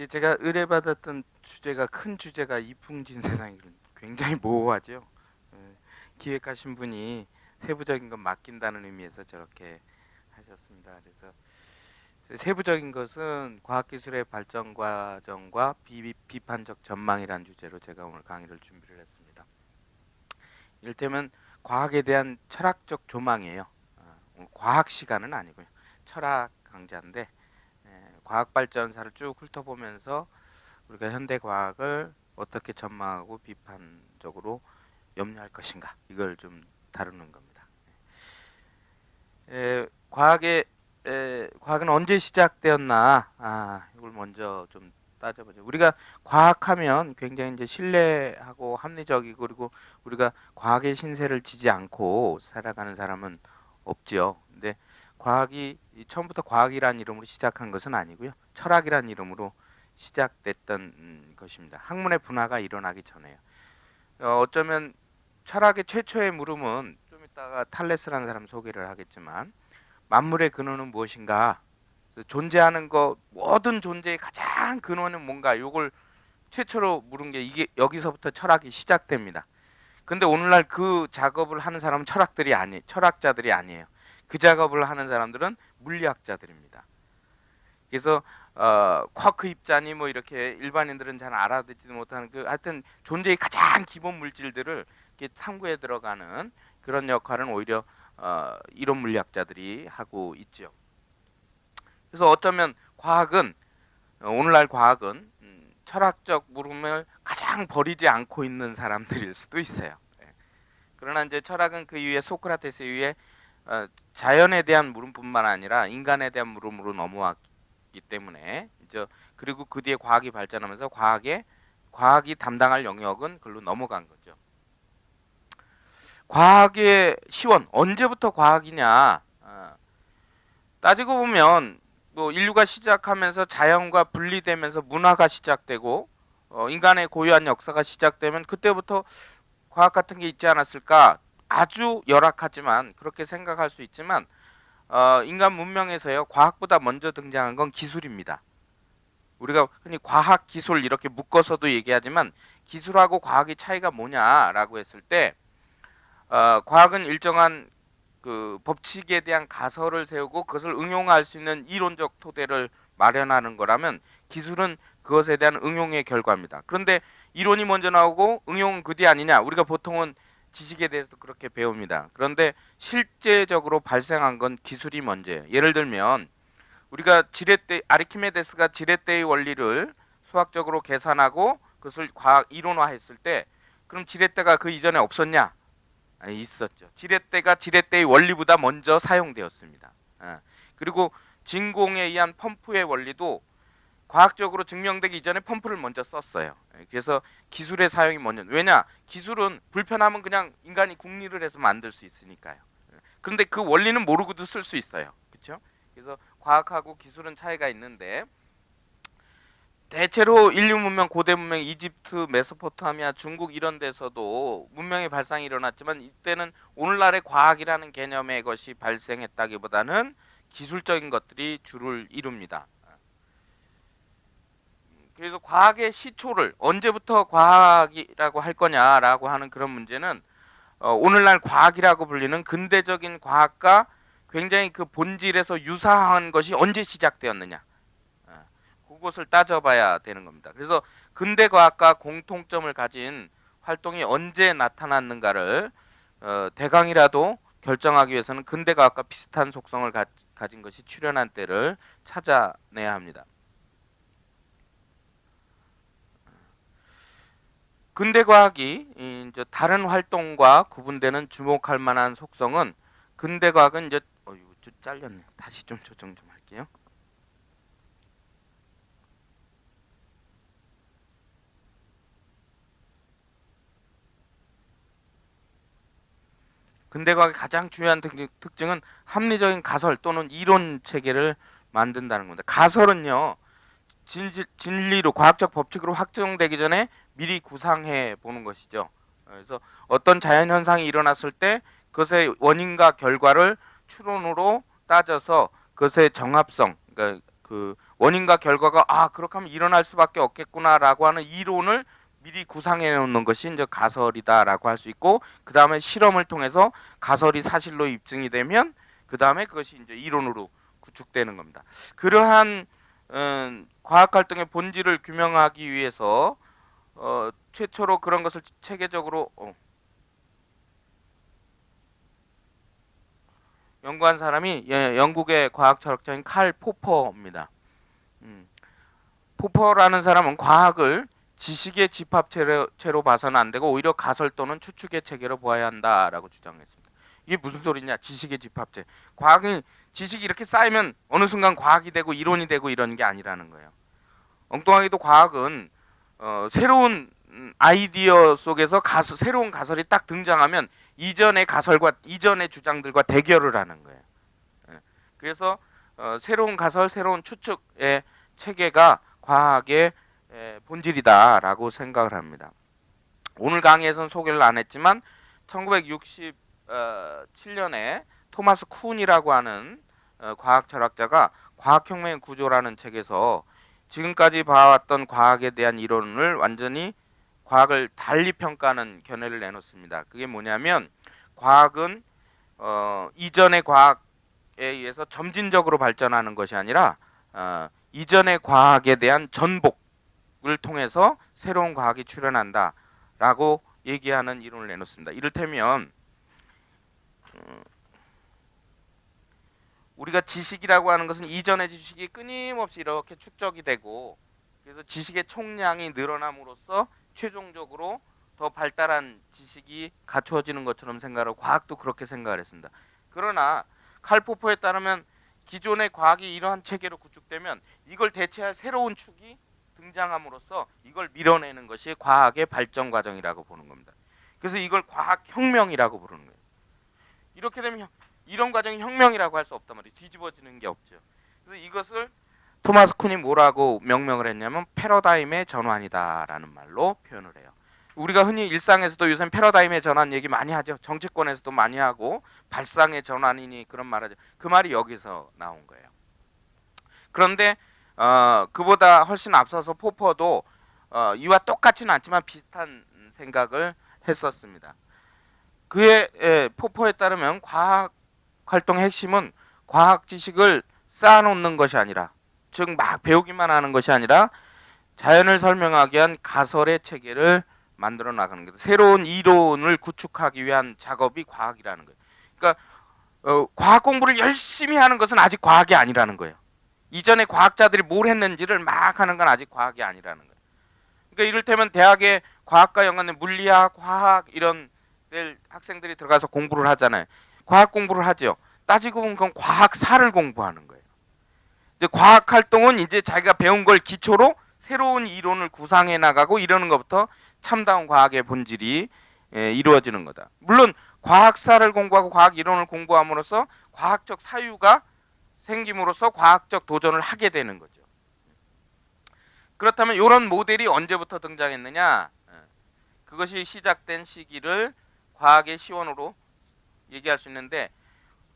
예, 제가 의뢰받았던 주제가 큰 주제가 이풍진 세상이 굉장히 모호하죠. 예, 기획하신 분이 세부적인 건 맡긴다는 의미에서 저렇게 하셨습니다. 그래서 세부적인 것은 과학기술의 발전 과정과 비판적 전망이라는 주제로 제가 오늘 강의를 준비를 했습니다. 이를테면 과학에 대한 철학적 조망이에요. 오늘 과학 시간은 아니고요. 철학 강좌인데 과학 발전사를 쭉 훑어보면서 우리가 현대 과학을 어떻게 전망하고 비판적으로 염려할 것인가, 이걸 좀 다루는 겁니다. 과학은 언제 시작되었나? 이걸 먼저 좀 따져보죠. 우리가 과학하면 굉장히 이제 신뢰하고 합리적이고, 그리고 우리가 과학의 신세를 지지 않고 살아가는 사람은 없지요. 근데 과학이 처음부터 과학이라는 이름으로 시작한 것은 아니고요. 철학이라는 이름으로 시작됐던 것입니다. 학문의 분화가 일어나기 전에요. 어쩌면 철학의 최초의 물음은 좀 이따가 탈레스라는 사람 소개를 하겠지만, 만물의 근원은 무엇인가? 존재하는 것, 모든 존재의 가장 근원은 뭔가? 이걸 최초로 물은 게 이게 여기서부터 철학이 시작됩니다. 근데 오늘날 그 작업을 하는 사람은 철학자들이 아니에요. 그 작업을 하는 사람들은 물리학자들입니다. 그래서 쿼크 입자니 뭐 이렇게 일반인들은 잘 알아듣지도 못하는 그 하여튼 존재의 가장 기본 물질들을 이렇게 탐구해 들어가는 그런 역할은 오히려 이론 물리학자들이 하고 있죠. 그래서 어쩌면 과학은 오늘날 과학은 철학적 물음을 가장 버리지 않고 있는 사람들일 수도 있어요. 그러나 이제 철학은 그 이후에 소크라테스 이후에 자연에 대한 물음뿐만 아니라 인간에 대한 물음으로 넘어왔기 때문에 이제 그리고 그 뒤에 과학이 발전하면서 과학이 담당할 영역은 글로 넘어간 거죠. 과학의 시원, 언제부터 과학이냐? 따지고 보면 뭐 인류가 시작하면서 자연과 분리되면서 문화가 시작되고 인간의 고유한 역사가 시작되면 그때부터 과학 같은 게 있지 않았을까? 아주 열악하지만 그렇게 생각할 수 있지만 인간 문명에서요, 과학보다 먼저 등장한 건 기술입니다. 우리가 흔히 과학, 기술 이렇게 묶어서도 얘기하지만 기술하고 과학의 차이가 뭐냐라고 했을 때 과학은 일정한 그 법칙에 대한 가설을 세우고 그것을 응용할 수 있는 이론적 토대를 마련하는 거라면 기술은 그것에 대한 응용의 결과입니다. 그런데 이론이 먼저 나오고 응용은 그 뒤 아니냐? 우리가 보통은 지식에 대해서 그렇게 배웁니다. 그런데 실제적으로 발생한 건 기술이 먼저예요. 예를 들면 우리가 지렛대 아르키메데스가 지렛대의 원리를 수학적으로 계산하고 그것을 과학 이론화했을 때 그럼 지렛대가 그 이전에 없었냐? 있었죠. 지렛대의 원리보다 먼저 사용되었습니다. 그리고 진공에 의한 펌프의 원리도 과학적으로 증명되기 이전에 펌프를 먼저 썼어요. 그래서 기술의 사용이 먼저. 왜냐? 기술은 불편하면 그냥 인간이 궁리를 해서 만들 수 있으니까요. 그런데 그 원리는 모르고도 쓸 수 있어요. 그렇죠? 그래서 과학하고 기술은 차이가 있는데 대체로 인류 문명, 고대 문명, 이집트, 메소포타미아, 중국 이런 데서도 문명의 발상이 일어났지만 이때는 오늘날의 과학이라는 개념의 것이 발생했다기보다는 기술적인 것들이 주를 이룹니다. 그래서 과학의 시초를 언제부터 과학이라고 할 거냐라고 하는 그런 문제는 오늘날 과학이라고 불리는 근대적인 과학과 굉장히 그 본질에서 유사한 것이 언제 시작되었느냐, 그것을 따져봐야 되는 겁니다. 그래서 근대 과학과 공통점을 가진 활동이 언제 나타났는가를 대강이라도 결정하기 위해서는 근대 과학과 비슷한 속성을 가진 것이 출현한 때를 찾아내야 합니다. 근대 과학이 이제 다른 활동과 구분되는 주목할 만한 속성은 근대 과학은 이제 좀 잘렸네. 다시 좀 조정 좀 할게요. 근대 과학의 가장 중요한 특징은 합리적인 가설 또는 이론 체계를 만든다는 겁니다. 가설은요, 진리로 과학적 법칙으로 확정되기 전에 미리 구상해 보는 것이죠. 그래서 어떤 자연 현상이 일어났을 때 그것의 원인과 결과를 추론으로 따져서 그것의 정합성, 그러니까 그 원인과 결과가 그렇게 하면 일어날 수밖에 없겠구나라고 하는 이론을 미리 구상해 놓는 것이 이제 가설이다라고 할 수 있고, 그 다음에 실험을 통해서 가설이 사실로 입증이 되면 그 다음에 그것이 이제 이론으로 구축되는 겁니다. 그러한 과학 활동의 본질을 규명하기 위해서 최초로 그런 것을 체계적으로 연구한 사람이 영국의 과학 철학자인 칼 포퍼입니다. 포퍼라는 사람은 과학을 지식의 집합체로 봐서는 안 되고 오히려 가설 또는 추측의 체계로 보아야 한다라고 주장했습니다. 이게 무슨 소리냐? 지식의 집합체. 과학이 지식이 이렇게 쌓이면 어느 순간 과학이 되고 이론이 되고 이런 게 아니라는 거예요. 엉뚱하게도 과학은 새로운 아이디어 속에서 새로운 가설이 딱 등장하면 이전의 가설과 이전의 주장들과 대결을 하는 거예요. 그래서 새로운 가설, 새로운 추측의 체계가 과학의 본질이다라고 생각을 합니다. 오늘 강의에서는 소개를 안 했지만 1967년에 토마스 쿤이라고 하는 과학 철학자가 과학혁명의 구조라는 책에서 지금까지 봐왔던 과학에 대한 이론을 완전히 과학을 달리 평가하는 견해를 내놓습니다. 그게 뭐냐면 과학은 이전의 과학에 의해서 점진적으로 발전하는 것이 아니라 이전의 과학에 대한 전복을 통해서 새로운 과학이 출현한다라고 얘기하는 이론을 내놓습니다. 이를테면 우리가 지식이라고 하는 것은 이전의 지식이 끊임없이 이렇게 축적이 되고 그래서 지식의 총량이 늘어남으로써 최종적으로 더 발달한 지식이 갖추어지는 것처럼 생각하고 과학도 그렇게 생각을 했습니다. 그러나 칼 포퍼에 따르면 기존의 과학이 이러한 체계로 구축되면 이걸 대체할 새로운 축이 등장함으로써 이걸 밀어내는 것이 과학의 발전 과정이라고 보는 겁니다. 그래서 이걸 과학혁명이라고 부르는 거예요. 이렇게 되면 이런 과정이 혁명이라고 할 수 없단 말이에요. 뒤집어지는 게 없죠. 그래서 이것을 토마스 쿤이 뭐라고 명명을 했냐면 패러다임의 전환이다라는 말로 표현을 해요. 우리가 흔히 일상에서도 요새 패러다임의 전환 얘기 많이 하죠. 정치권에서도 많이 하고 발상의 전환이니 그런 말하죠. 그 말이 여기서 나온 거예요. 그런데 그보다 훨씬 앞서서 포퍼도 이와 똑같지는 않지만 비슷한 생각을 했었습니다. 그의 포퍼에 따르면 과학 활동의 핵심은 과학 지식을 쌓아놓는 것이 아니라 즉 막 배우기만 하는 것이 아니라 자연을 설명하기 위한 가설의 체계를 만들어 나가는 거예요. 새로운 이론을 구축하기 위한 작업이 과학이라는 거예요. 그러니까 과학 공부를 열심히 하는 것은 아직 과학이 아니라는 거예요. 이전에 과학자들이 뭘 했는지를 막 하는 건 아직 과학이 아니라는 거예요. 그러니까 이를테면 대학에 과학과 연관된 물리학, 화학 이런 학생들이 들어가서 공부를 하잖아요. 과학 공부를 하죠. 따지고 보면 그건 과학사를 공부하는 거예요. 이제 과학 활동은 이제 자기가 배운 걸 기초로 새로운 이론을 구상해 나가고 이러는 것부터 참다운 과학의 본질이 이루어지는 거다. 물론 과학사를 공부하고 과학 이론을 공부함으로써 과학적 사유가 생김으로써 과학적 도전을 하게 되는 거죠. 그렇다면 이런 모델이 언제부터 등장했느냐? 그것이 시작된 시기를 과학의 시원으로 얘기할 수 있는데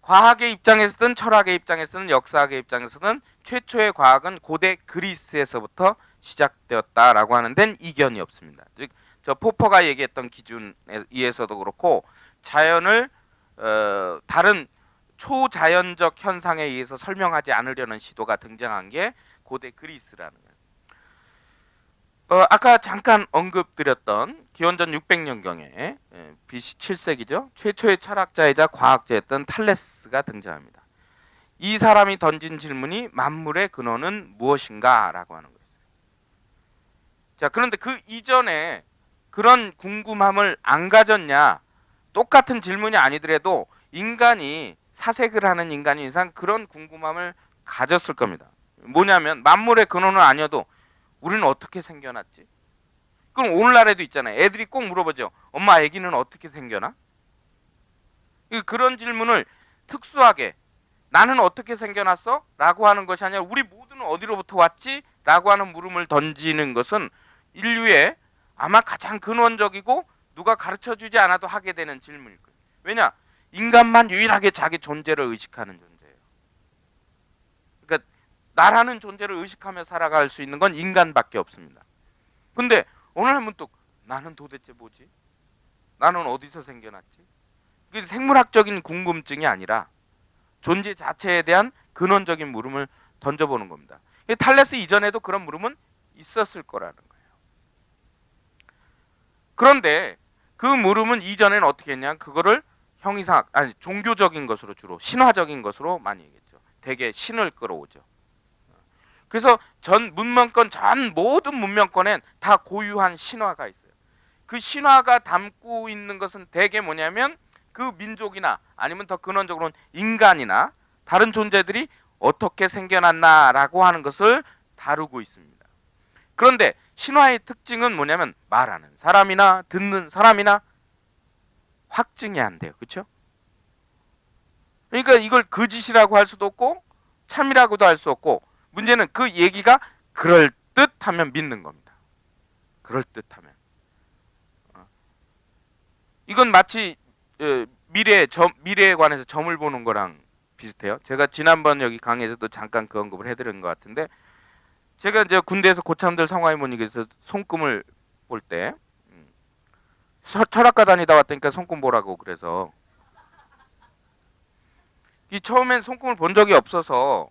과학의 입장에서든 철학의 입장에서든 역사학의 입장에서든 최초의 과학은 고대 그리스에서부터 시작되었다라고 하는 데는 이견이 없습니다. 즉 저 포퍼가 얘기했던 기준에 의해서도 그렇고 자연을 다른 초자연적 현상에 의해서 설명하지 않으려는 시도가 등장한 게 고대 그리스라는 거예요. 아까 잠깐 언급드렸던 기원전 600년경에 BC 7세기죠. 최초의 철학자이자 과학자였던 탈레스가 등장합니다. 이 사람이 던진 질문이 만물의 근원은 무엇인가 라고 하는 거였어요. 자, 그런데 그 이전에 그런 궁금함을 안 가졌냐? 똑같은 질문이 아니더라도 인간이 사색을 하는 인간인 이상 그런 궁금함을 가졌을 겁니다. 뭐냐면 만물의 근원은 아니어도 우리는 어떻게 생겨났지? 그럼 오늘날에도 있잖아요. 애들이 꼭 물어보죠. 엄마, 아기는 어떻게 생겨나? 그런 질문을 특수하게 나는 어떻게 생겨났어? 라고 하는 것이 아니라 우리 모두는 어디로부터 왔지? 라고 하는 물음을 던지는 것은 인류의 아마 가장 근원적이고 누가 가르쳐주지 않아도 하게 되는 질문일 거예요. 왜냐? 인간만 유일하게 자기 존재를 의식하는 존재예요. 그러니까 나라는 존재를 의식하며 살아갈 수 있는 건 인간밖에 없습니다. 근데 오늘 한번 또 나는 도대체 뭐지? 나는 어디서 생겨났지? 그게 생물학적인 궁금증이 아니라 존재 자체에 대한 근원적인 물음을 던져보는 겁니다. 탈레스 이전에도 그런 물음은 있었을 거라는 거예요. 그런데 그 물음은 이전에는 어떻게 했냐? 그거를 형이상 아니 종교적인 것으로 주로 신화적인 것으로 많이 얘기했죠. 대개 신을 끌어오죠. 그래서 전 문명권 전 모든 문명권엔 다 고유한 신화가 있어요. 그 신화가 담고 있는 것은 대개 뭐냐면 그 민족이나 아니면 더 근원적으로는 인간이나 다른 존재들이 어떻게 생겨났나라고 하는 것을 다루고 있습니다. 그런데 신화의 특징은 뭐냐면 말하는 사람이나 듣는 사람이나 확증이 안 돼요. 그렇죠? 그러니까 이걸 거짓이라고 할 수도 없고 참이라고도 할 수 없고 문제는 그 얘기가 그럴듯하면 믿는 겁니다. 그럴듯하면. 이건 마치 미래에 관해서 점을 보는 거랑 비슷해요. 제가 지난번 여기 강의에서도 잠깐 그 언급을 해드린 것 같은데 제가 이제 군대에서 고참들 성화이모니께서 손금을 볼 때 철학과 다니다 왔다니까 손금 보라고 그래서 이 처음엔 손금을 본 적이 없어서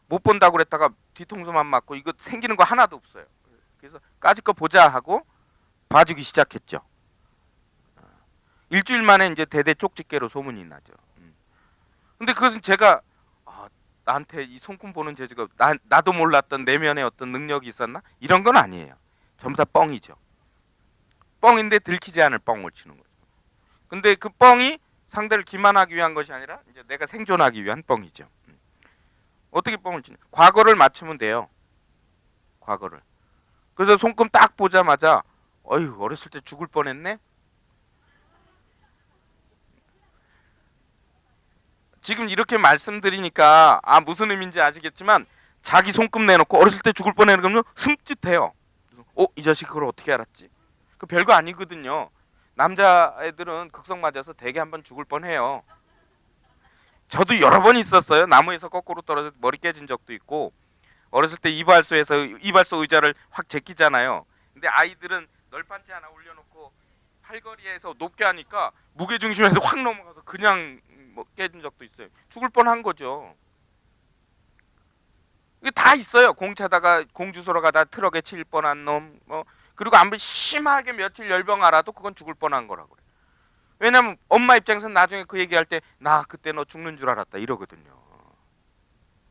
못 본다고 그랬다가 뒤통수만 맞고 이거 생기는 거 하나도 없어요. 그래서 까짓 거 보자 하고 봐주기 시작했죠. 일주일 만에 이제 대대 쪽집게로 소문이 나죠. 근데 그것은 제가 나한테 이 손금 보는 재주가 나도 몰랐던 내면의 어떤 능력이 있었나? 이런 건 아니에요. 전부 다 뻥이죠. 뻥인데 들키지 않을 뻥을 치는 거죠. 근데 그 뻥이 상대를 기만하기 위한 것이 아니라 이제 내가 생존하기 위한 뻥이죠. 어떻게 뻥을 치냐? 과거를 맞추면 돼요. 과거를. 그래서 손금 딱 보자마자 어휴 어렸을 때 죽을 뻔했네. 지금 이렇게 말씀드리니까 무슨 의미인지 아시겠지만 자기 손금 내놓고 어렸을 때 죽을 뻔했는 거면 흠칫해요. 이 자식 그걸 어떻게 알았지? 그 별거 아니거든요. 남자애들은 극성 맞아서 대개 한번 죽을 뻔해요. 저도 여러 번 있었어요. 나무에서 거꾸로 떨어져 머리 깨진 적도 있고 어렸을 때 이발소에서 이발소 의자를 확 제끼잖아요. 근데 아이들은 널판지 하나 올려놓고 팔걸이에서 높게 하니까 무게중심에서 확 넘어가서 그냥 깨진 적도 있어요. 죽을 뻔한 거죠. 이게 다 있어요. 공 차다가 공 주소러 가다 트럭에 칠 뻔한 놈, 그리고 아무리 심하게 며칠 열병 알아도 그건 죽을 뻔한 거라고 그래요. 왜냐면 엄마 입장에서는 나중에 그 얘기할 때 나 그때 너 죽는 줄 알았다 이러거든요.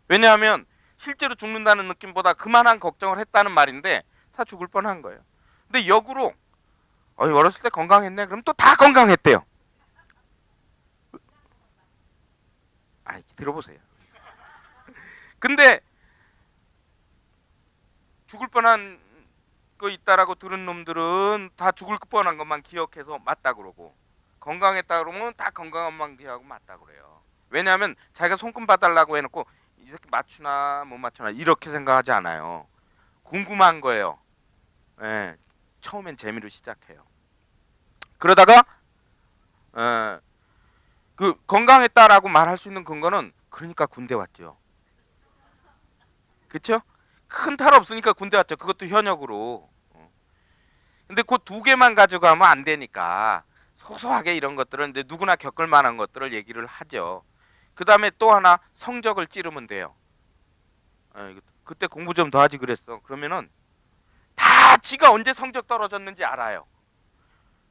왜냐하면 실제로 죽는다는 느낌보다 그만한 걱정을 했다는 말인데 다 죽을 뻔한 거예요. 근데 역으로 어렸을 때 건강했네. 그럼 또 다 건강했대요. 들어보세요. 근데 죽을 뻔한 거 있다라고 들은 놈들은 다 죽을 뻔한 것만 기억해서 맞다 그러고 건강했다 그러면 다 건강한 것만 기억하고 맞다 그래요. 왜냐하면 자기가 손금 봐달라고 해놓고 이렇게 맞추나 못 맞추나 이렇게 생각하지 않아요. 궁금한 거예요. 예, 처음엔 재미로 시작해요. 그러다가 그 건강했다라고 말할 수 있는 근거는 그러니까 군대 왔죠. 그쵸? 큰 탈 없으니까 군대 왔죠. 그것도 현역으로. 근데 그 두 개만 가져가면 안 되니까 소소하게 이런 것들은 이제 누구나 겪을 만한 것들을 얘기를 하죠. 그 다음에 또 하나 성적을 찌르면 돼요. 그때 공부 좀 더 하지 그랬어. 그러면은 다 지가 언제 성적 떨어졌는지 알아요.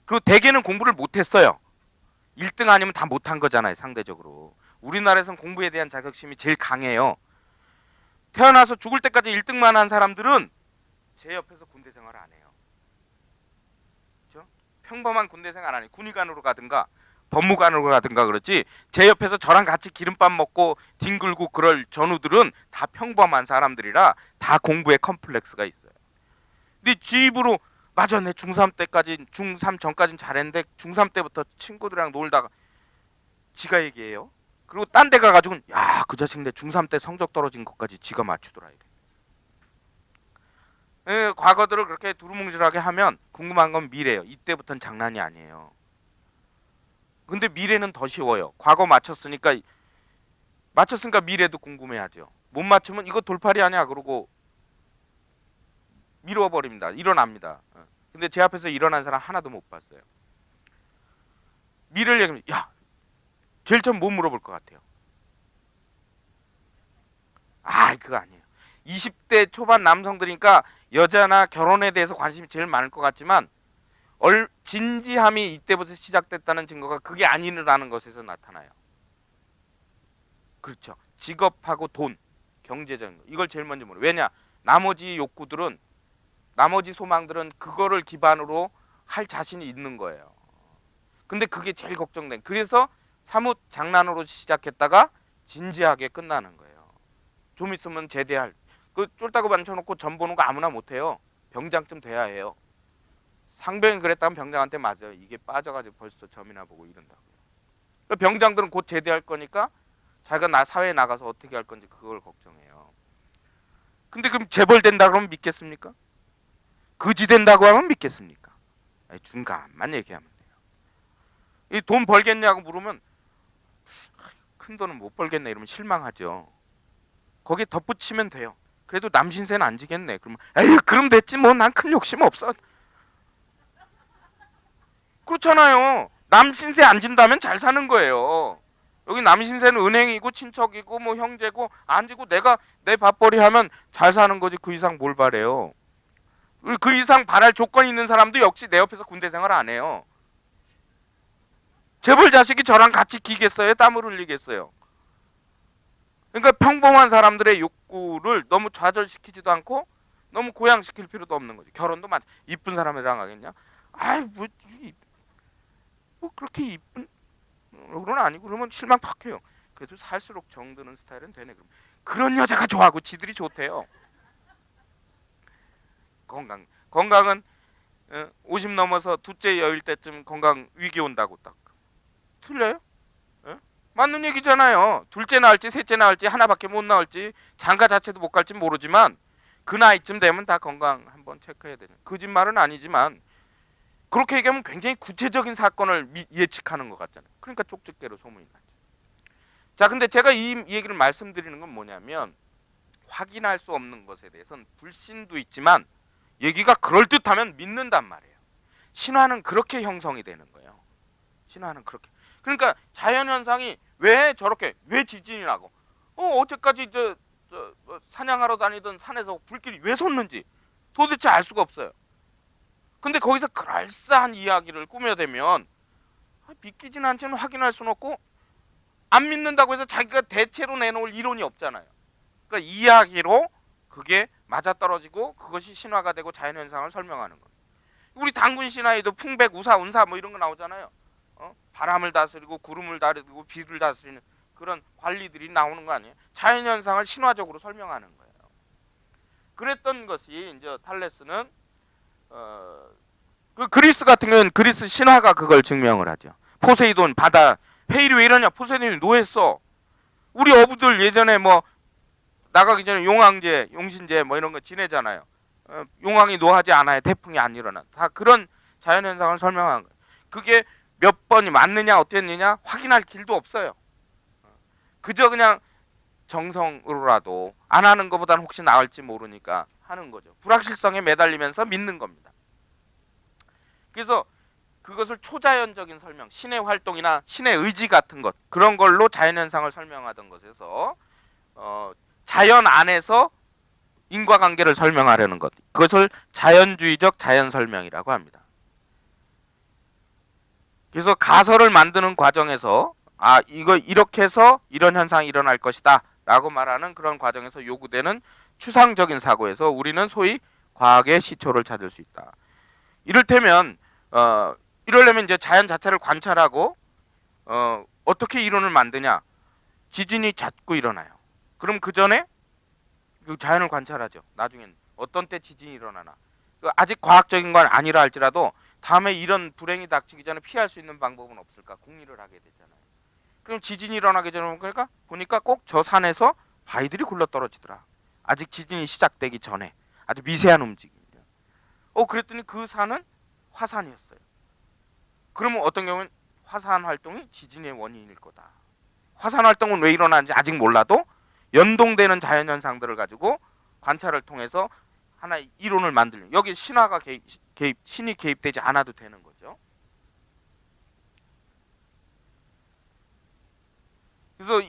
그리고 대개는 공부를 못했어요. 1등 아니면 다 못한 거잖아요. 상대적으로. 우리나라에선 공부에 대한 자격심이 제일 강해요. 태어나서 죽을 때까지 1등만 한 사람들은 제 옆에서 군대 생활을 안 해요. 그렇죠? 평범한 군대 생활 안 해요. 군의관으로 가든가 법무관으로 가든가 그렇지 제 옆에서 저랑 같이 기름밥 먹고 뒹굴고 그럴 전우들은 다 평범한 사람들이라 다 공부에 컴플렉스가 있어요. 근데 지 입으로 맞아 내 중3 때까지 중3 전까지는 잘했는데 중3 때부터 친구들이랑 놀다가 지가 얘기해요. 그리고 딴 데 가가지고는 야 그 자식 내 중3 때 성적 떨어진 것까지 지가 맞추더라 이래. 과거들을 그렇게 두루뭉실하게 하면 궁금한 건 미래예요. 이때부터는 장난이 아니에요. 근데 미래는 더 쉬워요. 과거 맞췄으니까 미래도 궁금해하죠. 못 맞추면 이거 돌팔이 아니야 그러고 밀어버립니다. 일어납니다. 근데 제 앞에서 일어난 사람 하나도 못 봤어요. 미래를 얘기하면 야 제일 처음 뭐 물어볼 것 같아요? 아 그거 아니에요. 20대 초반 남성들이니까 여자나 결혼에 대해서 관심이 제일 많을 것 같지만 진지함이 이때부터 시작됐다는 증거가 그게 아니라는 것에서 나타나요. 그렇죠. 직업하고 돈, 경제적인 거. 이걸 제일 먼저 물어요. 왜냐? 나머지 욕구들은 나머지 소망들은 그거를 기반으로 할 자신이 있는 거예요. 근데 그게 제일 걱정된. 그래서 사뭇 장난으로 시작했다가 진지하게 끝나는 거예요. 좀 있으면 제대할. 그 쫄따구 앉혀놓고 점 보는 거 아무나 못해요. 병장쯤 돼야 해요. 상병이 그랬다면 병장한테 맞아요. 이게 빠져가지고 벌써 점이나 보고 이런다고요. 그러니까 병장들은 곧 제대할 거니까 자기가 사회에 나가서 어떻게 할 건지 그걸 걱정해요. 근데 그럼 재벌된다 그러면 믿겠습니까? 거지 된다고 하면 믿겠습니까? 중간만 얘기하면 돼요. 이 돈 벌겠냐고 물으면 큰 돈은 못 벌겠네 이러면 실망하죠. 거기에 덧붙이면 돼요. 그래도 남 신세는 안 지겠네. 그러면 에이 그럼 됐지 뭐 난 큰 욕심 없어. 그렇잖아요. 남 신세 안 진다면 잘 사는 거예요. 여기 남 신세는 은행이고 친척이고 뭐 형제고 안 지고 내가 내 밥벌이 하면 잘 사는 거지 그 이상 뭘 바래요. 그 이상 바랄 조건이 있는 사람도 역시 내 옆에서 군대 생활 안 해요. 재벌 자식이 저랑 같이 기겠어요? 땀을 흘리겠어요? 그러니까 평범한 사람들의 욕구를 너무 좌절시키지도 않고 너무 고양시킬 필요도 없는 거지. 결혼도 이쁜 사람이랑 하겠냐? 아이 뭐 그렇게 이쁜 그건 아니고 그러면 실망 턱 해요. 그래도 살수록 정드는 스타일은 되네. 그런 여자가 좋아하고 지들이 좋대요. 건강은 50 넘어서 둘째 여일 때쯤 건강 위기 온다고 딱 틀려요? 맞는 얘기잖아요. 둘째 나을지 셋째 나을지 하나밖에 못 나올지 장가 자체도 못 갈지 모르지만 그 나이쯤 되면 다 건강 한번 체크해야 되는. 거짓말은 아니지만 그렇게 얘기하면 굉장히 구체적인 사건을 예측하는 것 같잖아요. 그러니까 쪽집게로 소문이 나죠. 자, 근데 제가 이 얘기를 말씀드리는 건 뭐냐면 확인할 수 없는 것에 대해서는 불신도 있지만 얘기가 그럴듯하면 믿는단 말이에요. 신화는 그렇게 형성이 되는 거예요. 신화는 그렇게. 그러니까 자연현상이 왜 지진이 나고 어제까지 사냥하러 다니던 산에서 불길이 왜 솟는지 도대체 알 수가 없어요. 근데 거기서 그럴싸한 이야기를 꾸며대면 믿기진 않지만 확인할 수는 없고 안 믿는다고 해서 자기가 대체로 내놓을 이론이 없잖아요. 그러니까 이야기로 그게 맞아떨어지고 그것이 신화가 되고 자연현상을 설명하는 거예요. 우리 단군 신화에도 풍백, 우사, 운사 뭐 이런 거 나오잖아요. 바람을 다스리고 구름을 다스리고 비를 다스리는 그런 관리들이 나오는 거 아니에요? 자연현상을 신화적으로 설명하는 거예요. 그랬던 것이 이제 탈레스는 그 그리스 같은 경우는 그리스 신화가 그걸 증명을 하죠. 포세이돈 바다 회일이 왜 이러냐? 포세이돈이 노했어. 우리 어부들 예전에 뭐 나가기 전에 용왕제, 용신제 뭐 이런 거 지내잖아요. 용왕이 노하지 않아요. 태풍이 안 일어나. 다 그런 자연현상을 설명한 거예요. 그게 몇 번이 맞느냐 어땠느냐 확인할 길도 없어요. 그저 그냥 정성으로라도 안 하는 것보다는 혹시 나을지 모르니까 하는 거죠. 불확실성에 매달리면서 믿는 겁니다. 그래서 그것을 초자연적인 설명, 신의 활동이나 신의 의지 같은 것 그런 걸로 자연현상을 설명하던 것에서 자연 안에서 인과관계를 설명하려는 것 그것을 자연주의적 자연설명이라고 합니다. 그래서 가설을 만드는 과정에서 이거 이렇게 해서 이런 현상이 일어날 것이다 라고 말하는 그런 과정에서 요구되는 추상적인 사고에서 우리는 소위 과학의 시초를 찾을 수 있다. 이를테면 이러려면 이제 자연 자체를 관찰하고 어떻게 이론을 만드냐. 지진이 자꾸 일어나요. 그럼 그 전에 그 자연을 관찰하죠. 나중엔 어떤 때 지진이 일어나나. 아직 과학적인 건 아니라 할지라도 다음에 이런 불행이 닥치기 전에 피할 수 있는 방법은 없을까? 궁리를 하게 되잖아요. 그럼 지진이 일어나기 전에 보니까 꼭 저 산에서 바위들이 굴러떨어지더라. 아직 지진이 시작되기 전에 아주 미세한 움직임이죠. 그랬더니 그 산은 화산이었어요. 그러면 어떤 경우는 화산 활동이 지진의 원인일 거다. 화산 활동은 왜 일어나는지 아직 몰라도 연동되는 자연현상들을 가지고 관찰을 통해서 하나의 이론을 만들는, 여기 신화가 신이 개입되지 않아도 되는 거죠. 그래서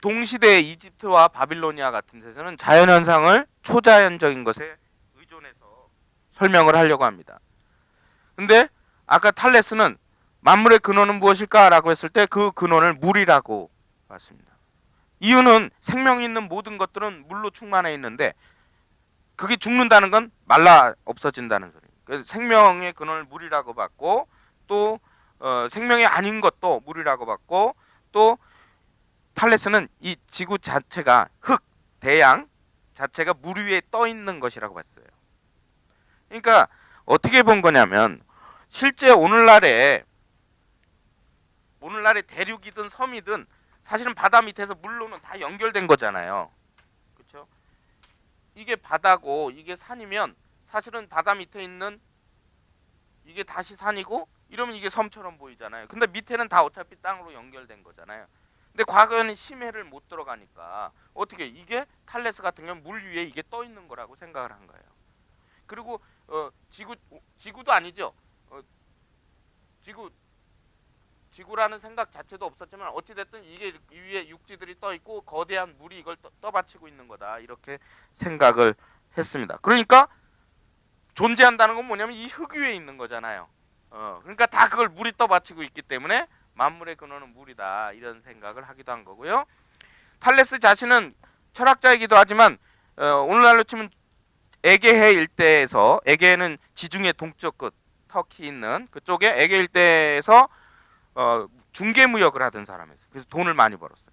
동시대 이집트와 바빌로니아 같은 데서는 자연현상을 초자연적인 것에 의존해서 설명을 하려고 합니다. 근데 아까 탈레스는 만물의 근원은 무엇일까라고 했을 때 그 근원을 물이라고 봤습니다. 이유는 생명이 있는 모든 것들은 물로 충만해 있는데 그게 죽는다는 건 말라 없어진다는 소리. 그래서 생명의 근원을 물이라고 봤고, 또 생명이 아닌 것도 물이라고 봤고, 또 탈레스는 이 지구 자체가 흙, 대양 자체가 물 위에 떠 있는 것이라고 봤어요. 그러니까 어떻게 본 거냐면 실제 오늘날의 대륙이든 섬이든 사실은 바다 밑에서 물로는 다 연결된 거잖아요. 그렇죠? 이게 바다고 이게 산이면 사실은 바다 밑에 있는 이게 다시 산이고 이러면 이게 섬처럼 보이잖아요. 근데 밑에는 다 어차피 땅으로 연결된 거잖아요. 근데 과거에는 심해를 못 들어가니까 어떻게 이게 탈레스 같은 경우는 물 위에 이게 떠 있는 거라고 생각을 한 거예요. 그리고 지구도 아니죠. 지구라는 생각 자체도 없었지만 어찌됐든 이게 위에 육지들이 떠 있고 거대한 물이 이걸 떠받치고 있는 거다, 이렇게 생각을 했습니다. 그러니까 존재한다는 건 뭐냐면 이 흙 위에 있는 거잖아요. 그러니까 다 그걸 물이 떠받치고 있기 때문에 만물의 근원은 물이다, 이런 생각을 하기도 한 거고요. 탈레스 자신은 철학자이기도 하지만 오늘날로 치면 에게해 일대에서, 에게해는 지중해 동쪽 끝 터키 있는 그쪽에 에게 일대에서 중개무역을 하던 사람이었어요. 그래서 돈을 많이 벌었어요.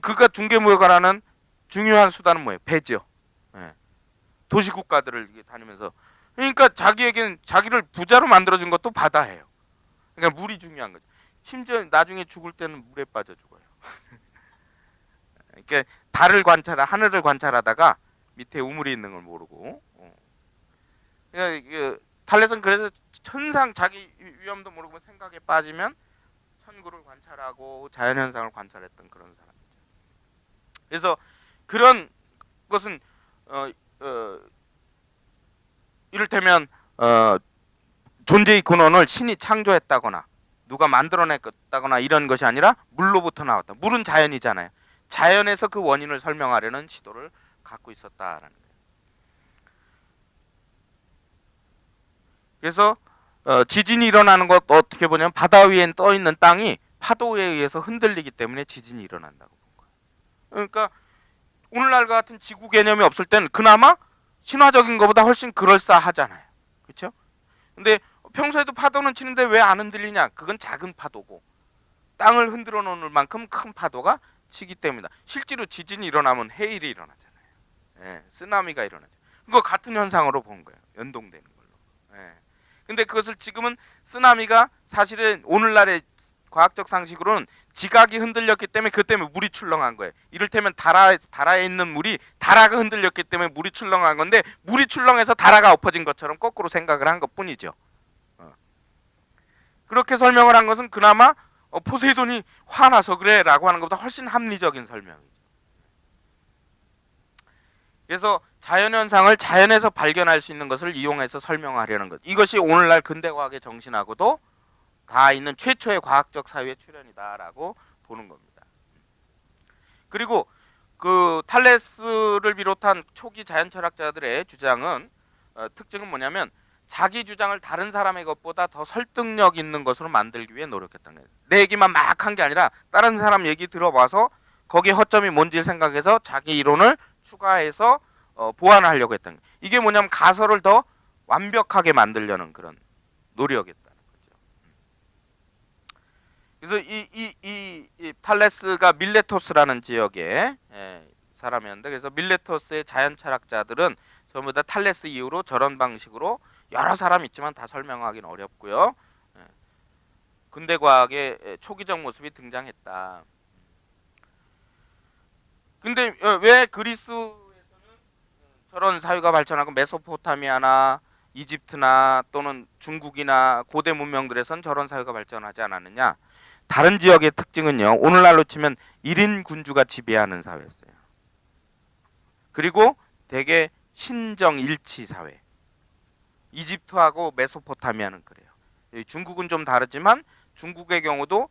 그가 중개무역을 하는 중요한 수단은 뭐예요? 배죠. 예. 도시국가들을 다니면서, 그러니까 자기에게는 자기를 부자로 만들어준 것도 바다예요. 그러니까 물이 중요한 거죠. 심지어 나중에 죽을 때는 물에 빠져 죽어요. 그러니까 하늘을 관찰하다가 밑에 우물이 있는 걸 모르고. 그러니까 탈레스는 그래서 천상 자기 위험도 모르고 생각에 빠지면 천구를 관찰하고 자연현상을 관찰했던 그런 사람이죠. 그래서 그런 것은 이를테면 존재의 근원을 신이 창조했다거나 누가 만들어냈다거나 이런 것이 아니라 물로부터 나왔다. 물은 자연이잖아요. 자연에서 그 원인을 설명하려는 시도를 갖고 있었다라는 거예요. 그래서 지진이 일어나는 것 어떻게 보냐면 바다 위에 떠 있는 땅이 파도에 의해서 흔들리기 때문에 지진이 일어난다고 본 거예요. 그러니까 오늘날과 같은 지구 개념이 없을 때는 그나마 신화적인 것보다 훨씬 그럴싸하잖아요. 그렇죠? 근데 평소에도 파도는 치는데 왜 안 흔들리냐? 그건 작은 파도고 땅을 흔들어 놓을 만큼 큰 파도가 치기 때문이다. 실제로 지진이 일어나면 해일이 일어나잖아요. 예, 쓰나미가 일어나죠. 그거 같은 현상으로 본 거예요. 연동되는 걸로. 예. 근데 그것을 지금은 쓰나미가 사실은 오늘날의 과학적 상식으로는 지각이 흔들렸기 때문에 그 때문에 물이 출렁한 거예요. 이를테면 다라에 있는 물이 다라가 흔들렸기 때문에 물이 출렁한 건데 물이 출렁해서 다라가 엎어진 것처럼 거꾸로 생각을 한 것뿐이죠. 그렇게 설명을 한 것은 그나마 포세이돈이 화나서 그래라고 하는 것보다 훨씬 합리적인 설명이죠. 그래서 자연현상을 자연에서 발견할 수 있는 것을 이용해서 설명하려는 것. 이것이 오늘날 근대과학의 정신하고도 다 있는 최초의 과학적 사유의 출현이다라고 보는 겁니다. 그리고 그 탈레스를 비롯한 초기 자연철학자들의 주장은 특징은 뭐냐면 자기 주장을 다른 사람의 것보다 더 설득력 있는 것으로 만들기 위해 노력했던 거예요. 내 얘기만 막 한 게 아니라 다른 사람 얘기 들어봐서 거기에 허점이 뭔지 생각해서 자기 이론을 추가해서 보완하려고 했던 거예요. 이게 뭐냐면 가설을 더 완벽하게 만들려는 그런 노력이었다는 거죠. 그래서 이 탈레스가 밀레토스라는 지역의 사람이었는데, 그래서 밀레토스의 자연 철학자들은 전부 다 탈레스 이후로 저런 방식으로 여러 사람 있지만 다 설명하기는 어렵고요. 근대 과학의 초기적 모습이 등장했다. 근데 왜 그리스에서는 저런 사회가 발전하고 메소포타미아나 이집트나 또는 중국이나 고대 문명들에선 저런 사회가 발전하지 않았느냐? 다른 지역의 특징은요, 오늘날로 치면 1인 군주가 지배하는 사회였어요. 그리고 대개 신정일치 사회. 이집트하고 메소포타미아는 그래요. 중국은 좀 다르지만 중국의 경우도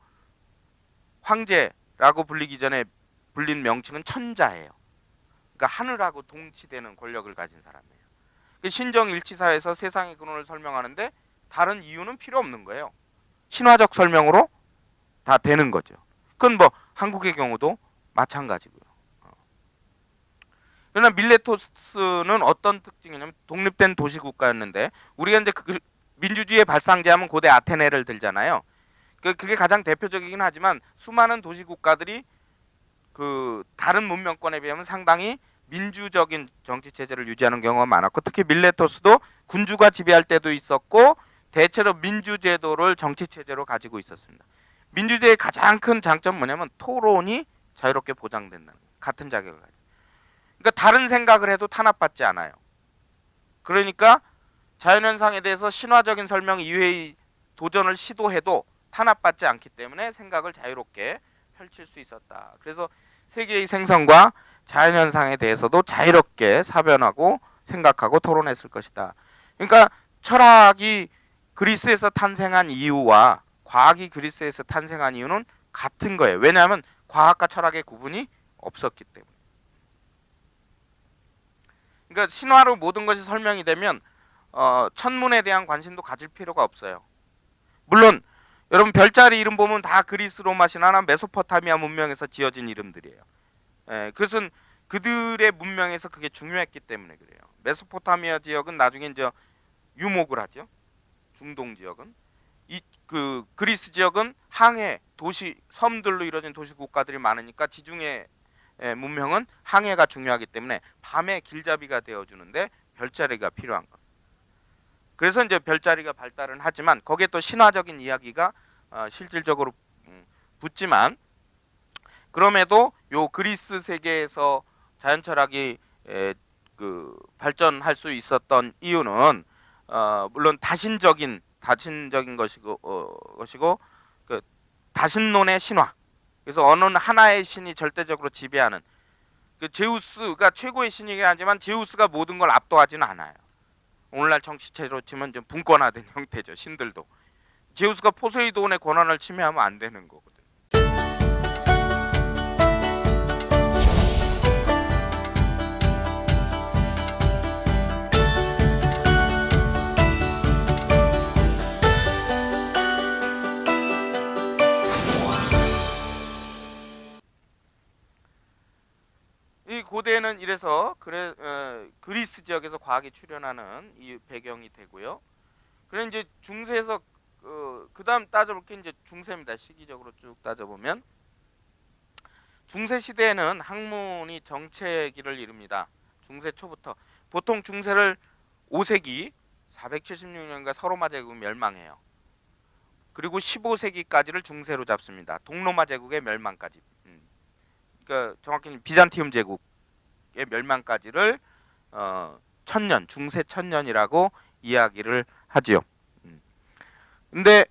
황제라고 불리기 전에 불린 명칭은 천자예요. 그러니까 하늘하고 동치되는 권력을 가진 사람이에요. 신정일치 사회에서 세상의 근원을 설명하는데 다른 이유는 필요 없는 거예요. 신화적 설명으로 다 되는 거죠. 그건 뭐 한국의 경우도 마찬가지고요. 그러나 밀레토스는 어떤 특징이냐면 독립된 도시국가였는데 우리가 이제 민주주의의 발상지하면 고대 아테네를 들잖아요. 그게 가장 대표적이긴 하지만 수많은 도시국가들이 그 다른 문명권에 비하면 상당히 민주적인 정치 체제를 유지하는 경우가 많았고 특히 밀레토스도 군주가 지배할 때도 있었고 대체로 민주제도를 정치 체제로 가지고 있었습니다. 민주제의 가장 큰 장점은 뭐냐면 토론이 자유롭게 보장된다는 거예요. 같은 자격을 가지고. 그러니까 다른 생각을 해도 탄압받지 않아요. 그러니까 자연현상에 대해서 신화적인 설명 이외의 도전을 시도해도 탄압받지 않기 때문에 생각을 자유롭게 펼칠 수 있었다. 그래서 세계의 생성과 자연현상에 대해서도 자유롭게 사변하고 생각하고 토론했을 것이다. 그러니까 철학이 그리스에서 탄생한 이유와 과학이 그리스에서 탄생한 이유는 같은 거예요. 왜냐하면 과학과 철학의 구분이 없었기 때문에. 그러니까 신화로 모든 것이 설명이 되면 천문에 대한 관심도 가질 필요가 없어요. 물론 여러분 별자리 이름 보면 다 그리스 로마 신화나 메소포타미아 문명에서 지어진 이름들이에요. 그것은 그들의 문명에서 그게 중요했기 때문에 그래요. 메소포타미아 지역은 나중에 이제 유목을 하죠. 중동 지역은 그 그리스 지역은 항해 도시 섬들로 이루어진 도시 국가들이 많으니까 지중해 문명은 항해가 중요하기 때문에 밤에 길잡이가 되어주는데 별자리가 필요한 것. 그래서 이제 별자리가 발달은 하지만 거기에 또 신화적인 이야기가 실질적으로 붙지만 그럼에도 요 그리스 세계에서 자연철학이 그 발전할 수 있었던 이유는 물론 다신적인 것이고 그 다신론의 신화. 그래서 어느 하나의 신이 절대적으로 지배하는 그 제우스가 최고의 신이긴 하지만 제우스가 모든 걸 압도하지는 않아요. 오늘날 정치체로 치면 좀 분권화된 형태죠. 신들도 제우스가 포세이돈의 권한을 침해하면 안 되는 거거든. 이 고대는 이래서 그리스 지역에서 과학이 출현하는 이 배경이 되고요. 그래 이제 중세에서 그다음 따져볼 게 이제 중세입니다. 시기적으로 쭉 따져보면 중세 시대에는 학문이 정체기를 이룹니다. 중세 초부터 보통 중세를 5세기 476년과 서로마 제국이 멸망해요. 그리고 15세기까지를 중세로 잡습니다. 동로마 제국의 멸망까지. 그러니까 정확히는 비잔티움 제국의 멸망까지를 천년, 중세 천년이라고 이야기를 하지요. 근데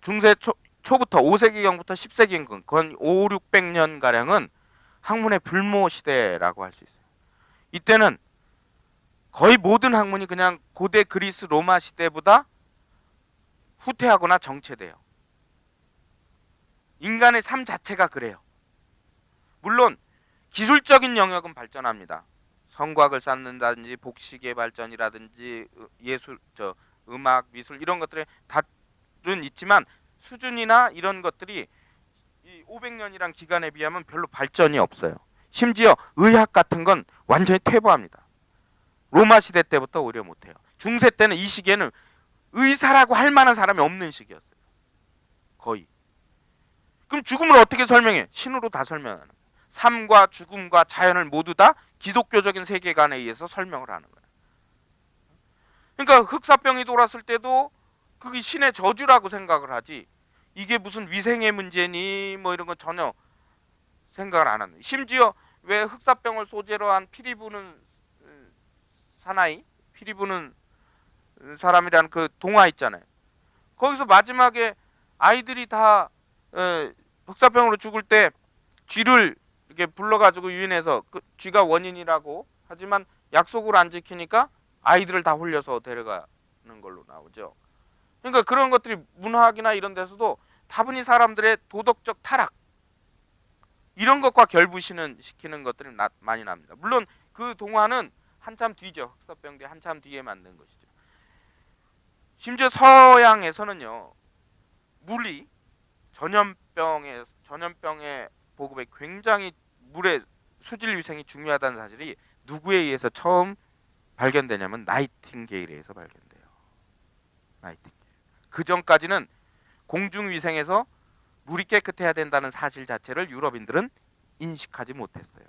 중세 초부터 5세기경부터 10세기경 건 5, 600년 가량은 학문의 불모 시대라고 할 수 있어요. 이때는 거의 모든 학문이 그냥 고대 그리스 로마 시대보다 후퇴하거나 정체돼요. 인간의 삶 자체가 그래요. 물론 기술적인 영역은 발전합니다. 성곽을 쌓는다든지 복식의 발전이라든지 예술, 음악, 미술 이런 것들에 다른 있지만 수준이나 이런 것들이 이 500년이란 기간에 비하면 별로 발전이 없어요. 심지어 의학 같은 건 완전히 퇴보합니다. 로마 시대 때부터 오히려 못해요. 중세 때는 이 시기에는 의사라고 할 만한 사람이 없는 시기였어요. 거의. 그럼 죽음을 어떻게 설명해? 신으로 다 설명하는 거예요. 삶과 죽음과 자연을 모두 다 기독교적인 세계관에 의해서 설명을 하는 거예요. 그러니까 흑사병이 돌았을 때도 그게 신의 저주라고 생각을 하지 이게 무슨 위생의 문제니 뭐 이런 건 전혀 생각을 안 하는. 심지어 왜 흑사병을 소재로 한 피리 부는 사나이, 피리 부는 사람이라는 그 동화 있잖아요. 거기서 마지막에 아이들이 다 흑사병으로 죽을 때 쥐를 이렇게 불러가지고 유인해서 쥐가 원인이라고 하지만 약속을 안 지키니까 아이들을 다 홀려서 데려가는 걸로 나오죠. 그러니까 그런 것들이 문학이나 이런 데서도 다분히 사람들의 도덕적 타락 이런 것과 결부시키는 것들이 많이 납니다. 물론 그 동화는 한참 뒤죠. 흑사병대 한참 뒤에 만든 것이죠. 심지어 서양에서는요, 물이 전염병의 보급에 굉장히 물의 수질 위생이 중요하다는 사실이 누구에 의해서 처음 발견되냐면 나이팅게일에 의해서 발견돼요. 나이팅게일. 그 전까지는 공중위생에서 물이 깨끗해야 된다는 사실 자체를 유럽인들은 인식하지 못했어요.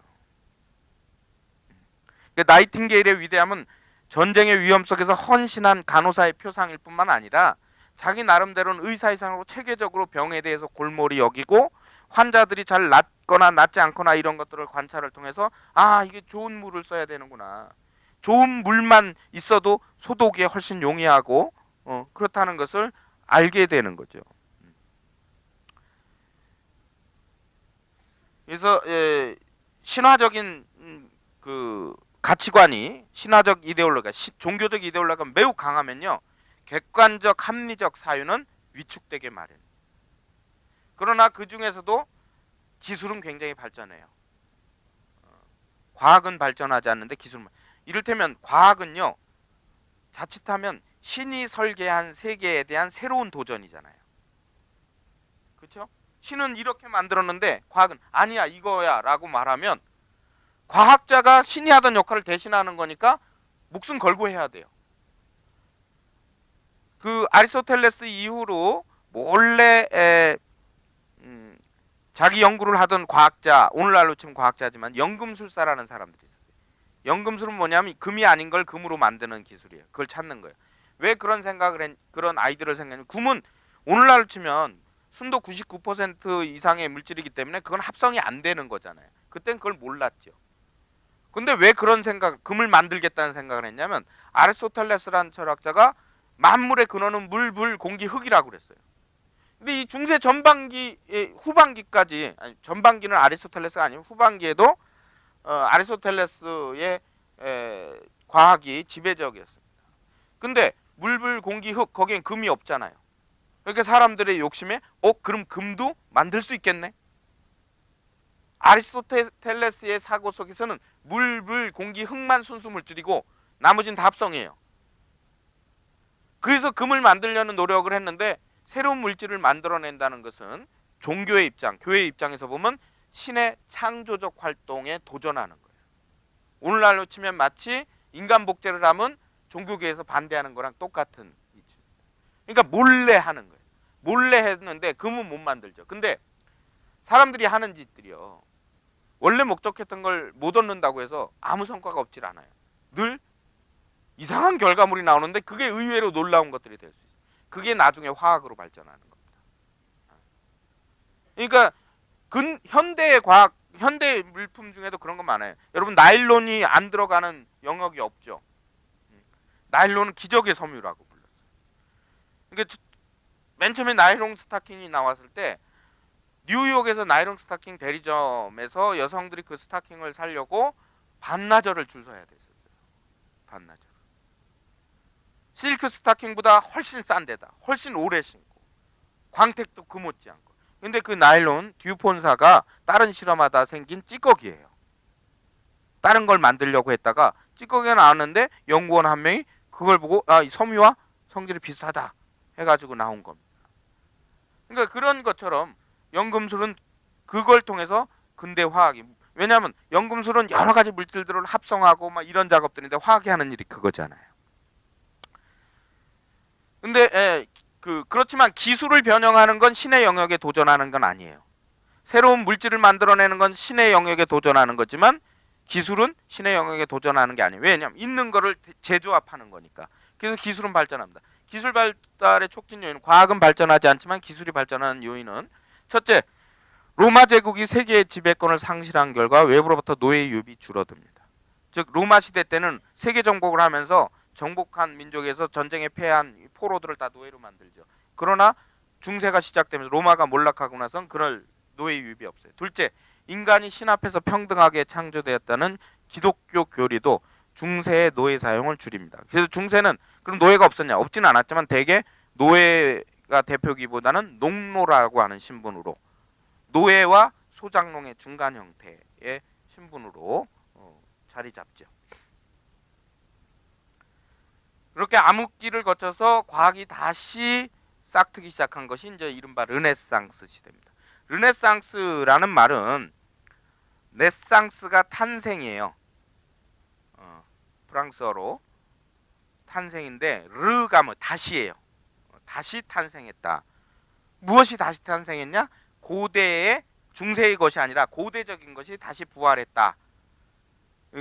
나이팅게일의 위대함은 전쟁의 위험 속에서 헌신한 간호사의 표상일 뿐만 아니라 자기 나름대로는 의사이상으로 체계적으로 병에 대해서 골몰이 여기고 환자들이 잘 낫거나 낫지 않거나 이런 것들을 관찰을 통해서 아, 이게 좋은 물을 써야 되는구나. 좋은 물만 있어도 소독에 훨씬 용이하고 그렇다는 것을 알게 되는 거죠. 그래서 신화적인 그 가치관이 신화적 이데올로기가 종교적 이데올로기가 매우 강하면요, 객관적 합리적 사유는 위축되게 마련. 그러나 그 중에서도 기술은 굉장히 발전해요. 과학은 발전하지 않는데 기술은, 이를테면 과학은요, 자칫하면 신이 설계한 세계에 대한 새로운 도전이잖아요. 그렇죠? 신은 이렇게 만들었는데 과학은 아니야 이거야 라고 말하면 과학자가 신이 하던 역할을 대신하는 거니까 목숨 걸고 해야 돼요. 그 아리스토텔레스 이후로 몰래 자기 연구를 하던 과학자, 오늘날로 치면 과학자지만 연금술사라는 사람들이 있어요. 연금술은 뭐냐면 금이 아닌 걸 금으로 만드는 기술이에요. 그걸 찾는 거예요. 왜 그런 그런 아이디어를 생각하냐면, 금은 오늘날로 치면 순도 99% 이상의 물질이기 때문에 그건 합성이 안 되는 거잖아요. 그땐 그걸 몰랐죠. 근데 왜 그런 금을 만들겠다는 생각을 했냐면, 아리스토텔레스라는 철학자가 만물의 근원은 물, 불, 공기, 흙이라고 그랬어요. 근데 이 중세 전반기, 후반기까지, 아니, 전반기는 아리스토텔레스가 아니고 후반기에도 아리스토텔레스의 과학이 지배적이었습니다. 근데 물, 불, 공기, 흙, 거기엔 금이 없잖아요. 그러니까 사람들의 욕심에 그럼 금도 만들 수 있겠네? 아리스토텔레스의 사고 속에서는 물, 불, 공기, 흙만 순수 물질이고 나머지는 다 합성이에요. 그래서 금을 만들려는 노력을 했는데, 새로운 물질을 만들어낸다는 것은 종교의 입장, 교회의 입장에서 보면 신의 창조적 활동에 도전하는 거예요. 오늘날로 치면 마치 인간 복제를 하면 종교계에서 반대하는 거랑 똑같은 이치. 그러니까 몰래 하는 거예요. 몰래 했는데 금은 못 만들죠. 근데 사람들이 하는 짓들이요, 원래 목적했던 걸 못 얻는다고 해서 아무 성과가 없질 않아요. 늘 이상한 결과물이 나오는데 그게 의외로 놀라운 것들이 될 수 있어요. 그게 나중에 화학으로 발전하는 겁니다. 그러니까 현대의 과학, 현대의 물품 중에도 그런 거 많아요. 여러분, 나일론이 안 들어가는 영역이 없죠. 나일론은 기적의 섬유라고 불렀어요. 그러니까 맨 처음에 나일론 스타킹이 나왔을 때 뉴욕에서 나일론 스타킹 대리점에서 여성들이 그 스타킹을 사려고 반나절을 줄 서야 됐었어요. 반나절. 실크 스타킹보다 훨씬 싼 데다 훨씬 오래 신고 광택도 그 못지않고. 근데 그 나일론 듀폰사가 다른 실험하다 생긴 찌꺼기예요. 다른 걸 만들려고 했다가 찌꺼기가 나왔는데 연구원 한 명이 그걸 보고 이 섬유와 성질이 비슷하다 해가지고 나온 겁니다. 그러니까 그런 것처럼 연금술은 그걸 통해서 근대 화학이, 왜냐하면 연금술은 여러 가지 물질들을 합성하고 막 이런 작업들인데 화학이 하는 일이 그거잖아요. 근데 그렇지만 기술을 변형하는 건 신의 영역에 도전하는 건 아니에요. 새로운 물질을 만들어내는 건 신의 영역에 도전하는 거지만 기술은 신의 영역에 도전하는 게 아니에요. 왜냐하면 있는 거를 재조합하는 거니까. 그래서 기술은 발전합니다. 기술 발달의 촉진 요인, 과학은 발전하지 않지만 기술이 발전하는 요인은, 첫째, 로마 제국이 세계의 지배권을 상실한 결과 외부로부터 노예 유입이 줄어듭니다. 즉 로마 시대 때는 세계 정복을 하면서 정복한 민족에서 전쟁에 패한 포로들을 다 노예로 만들죠. 그러나 중세가 시작되면서 로마가 몰락하고 나선 그럴 노예 유입이 없어요. 둘째, 인간이 신 앞에서 평등하게 창조되었다는 기독교 교리도 중세의 노예 사용을 줄입니다. 그래서 중세는 그럼 노예가 없었냐? 없지는 않았지만 대개 노예가 대표기보다는 농노라고 하는 신분으로 노예와 소장농의 중간 형태의 신분으로 자리 잡죠. 그렇게 암흑기를 거쳐서 과학이 다시 싹트기 시작한 것이 이제 이른바 르네상스 시대입니다. 르네상스라는 말은 네상스가 탄생이에요. 프랑스어로 탄생인데 르가 뭐 다시예요. 다시 탄생했다. 무엇이 다시 탄생했냐? 고대의 중세의 것이 아니라 고대적인 것이 다시 부활했다.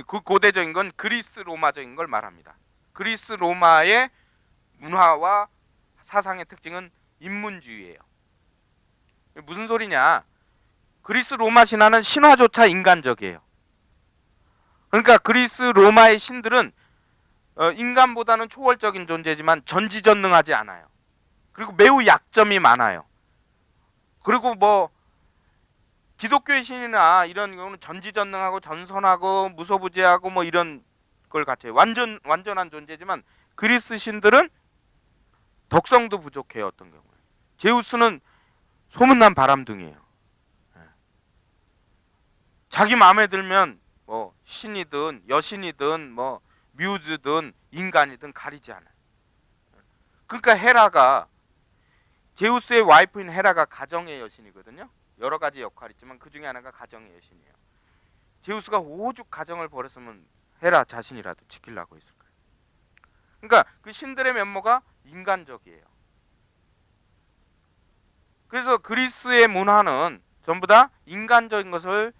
그 고대적인 건 그리스 로마적인 걸 말합니다. 그리스 로마의 문화와 사상의 특징은 인문주의예요. 무슨 소리냐? 그리스 로마 신화는 신화조차 인간적이에요. 그러니까 그리스 로마의 신들은 인간보다는 초월적인 존재지만 전지전능하지 않아요. 그리고 매우 약점이 많아요. 그리고 뭐 기독교의 신이나 이런 경우는 전지전능하고 전선하고 무소부재하고 뭐 이런 걸 갖춰요. 완전한 존재지만 그리스 신들은 덕성도 부족해요. 어떤 경우에 제우스는 소문난 바람둥이에요. 자기 마음에 들면 뭐 신이든 여신이든 뭐 뮤즈든 인간이든 가리지 않아요. 그러니까 헤라가 제우스의 와이프인 헤라가 가정의 여신이거든요. 여러 가지 역할이 있지만 그 중에 하나가 가정의 여신이에요. 제우스가 오죽 가정을 버렸으면 헤라 자신이라도 지키려고 했을 거예요. 그러니까 그 신들의 면모가 인간적이에요. 그래서 그리스의 문화는 전부 다 인간적인 것을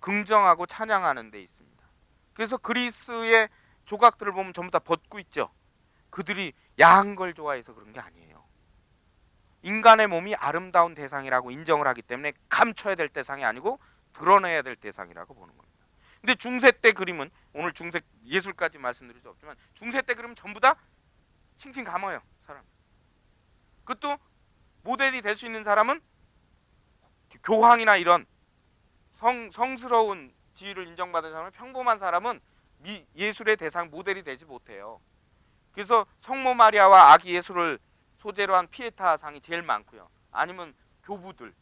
긍정하고 찬양하는 데 있습니다. 그래서 그리스의 조각들을 보면 전부 다 벗고 있죠. 그들이 야한 걸 좋아해서 그런 게 아니에요. 인간의 몸이 아름다운 대상이라고 인정을 하기 때문에 감춰야 될 대상이 아니고 드러내야 될 대상이라고 보는 겁니다. 근데 중세 때 그림은, 오늘 중세 예술까지 말씀드릴 수 없지만 중세 때 그림은 전부 다 칭칭 감아요. 사람. 그것도 모델이 될 수 있는 사람은 교황이나 이런 성스러운 지위를 인정받은 사람은, 평범한 사람은 예술의 대상 모델이 되지 못해요. 그래서 성모 마리아와 아기 예수를 소재로 한 피에타 상이 제일 많고요. 아니면 교부들,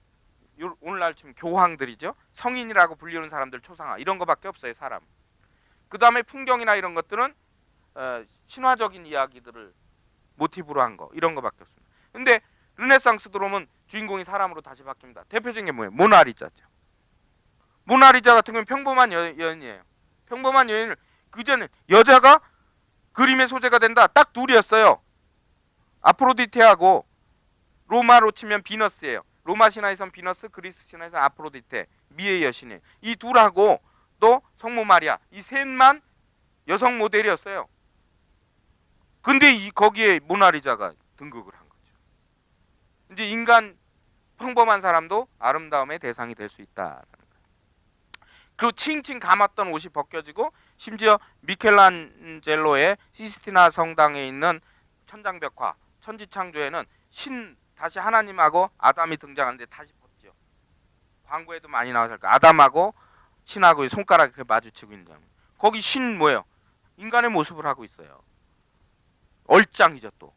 오늘날 치면 교황들이죠. 성인이라고 불리는 사람들 초상화 이런 거밖에 없어요. 사람. 그 다음에 풍경이나 이런 것들은 신화적인 이야기들을 모티브로 한 거 이런 거밖에 없습니다. 근데 르네상스 들어오면 주인공이 사람으로 다시 바뀝니다. 대표적인 게 뭐예요? 모나리자죠. 모나리자 같은 경우는 평범한 여인이에요. 평범한 여인을, 그전에 여자가 그림의 소재가 된다 딱 둘이었어요. 아프로디테하고, 로마로 치면 비너스예요. 로마 신화에선 비너스, 그리스 신화에선 아프로디테, 미의 여신이에요. 이 둘하고 또 성모 마리아, 이 셋만 여성 모델이었어요. 근데 거기에 모나리자가 등극을 한 거죠. 이제 인간 평범한 사람도 아름다움의 대상이 될 수 있다라는 거예요. 그리고 칭칭 감았던 옷이 벗겨지고, 심지어 미켈란젤로의 시스티나 성당에 있는 천장벽화 천지창조에는 다시 하나님하고 아담이 등장하는데 다시 벗죠. 광고에도 많이 나와서 아담하고 신하고 손가락이 이렇게 마주치고 있는 장면. 거기 신 뭐예요? 인간의 모습을 하고 있어요. 얼짱이죠. 또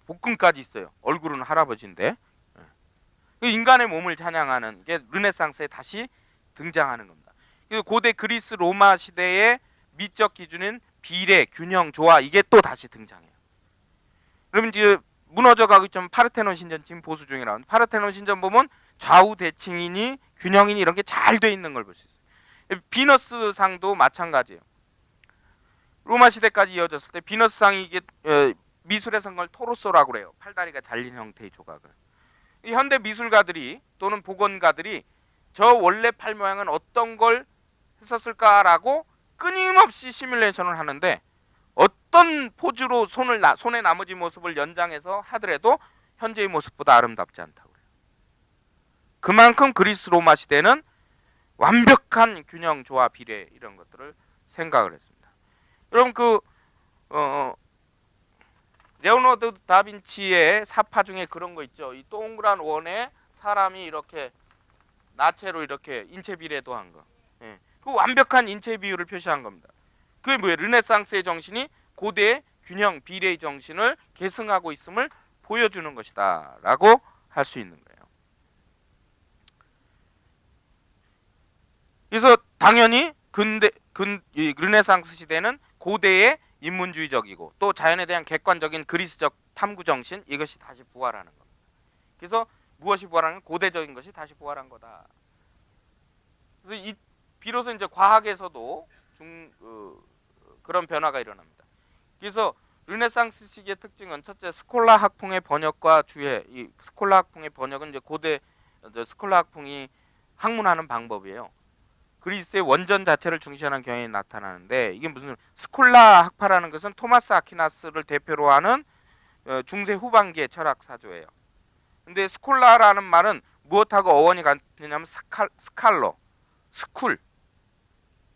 복근까지 있어요. 얼굴은 할아버지인데. 인간의 몸을 찬양하는 게 르네상스에 다시 등장하는 겁니다. 그리고 고대 그리스 로마 시대의 미적 기준인 비례, 균형, 조화, 이게 또 다시 등장해요. 그러면 이제 무너져가고 있지만 파르테논 신전 지금 보수 중이라는, 파르테논 신전 보면 좌우 대칭이니 균형이니 이런 게 잘 돼 있는 걸 볼 수 있어요. 비너스 상도 마찬가지예요. 로마 시대까지 이어졌을 때 비너스 상이 이게 미술에서 걸 토로소라고 그래요. 팔다리가 잘린 형태의 조각을. 현대 미술가들이 또는 복원가들이 저 원래 팔 모양은 어떤 걸 했었을까라고 끊임없이 시뮬레이션을 하는데, 어떤 포즈로 손의 나머지 모습을 연장해서 하더라도 현재의 모습보다 아름답지 않다고 그래요. 그만큼 그리스 로마 시대는 완벽한 균형, 조화, 비례 이런 것들을 생각을 했습니다. 여러분 레오나르도 다빈치의 사파 중에 그런 거 있죠. 이 동그란 원에 사람이 이렇게 나체로 이렇게 인체 비례도 한 거. 예. 그 완벽한 인체 비율을 표시한 겁니다. 그게 뭐예요? 르네상스의 정신이 고대의 균형 비례의 정신을 계승하고 있음을 보여주는 것이다라고 할 수 있는 거예요. 그래서 당연히 이 르네상스 시대는 고대의 인문주의적이고 또 자연에 대한 객관적인 그리스적 탐구 정신 이것이 다시 부활하는 겁니다. 그래서 무엇이 부활하는? 고대적인 것이 다시 부활한 거다. 그래서 비로소 이제 과학에서도 그런 변화가 일어납니다. 그래서 르네상스 시기의 특징은 첫째 스콜라 학풍의 번역과 주해. 이 스콜라 학풍의 번역은 이제 고대 스콜라 학풍이 학문하는 방법이에요. 그리스의 원전 자체를 중시하는 경향이 나타나는데 이게 무슨 스콜라 학파라는 것은 토마스 아퀴나스를 대표로 하는 중세 후반기의 철학 사조예요. 근데 스콜라라는 말은 무엇하고 어원이 같느냐면 스칼러, 스쿨,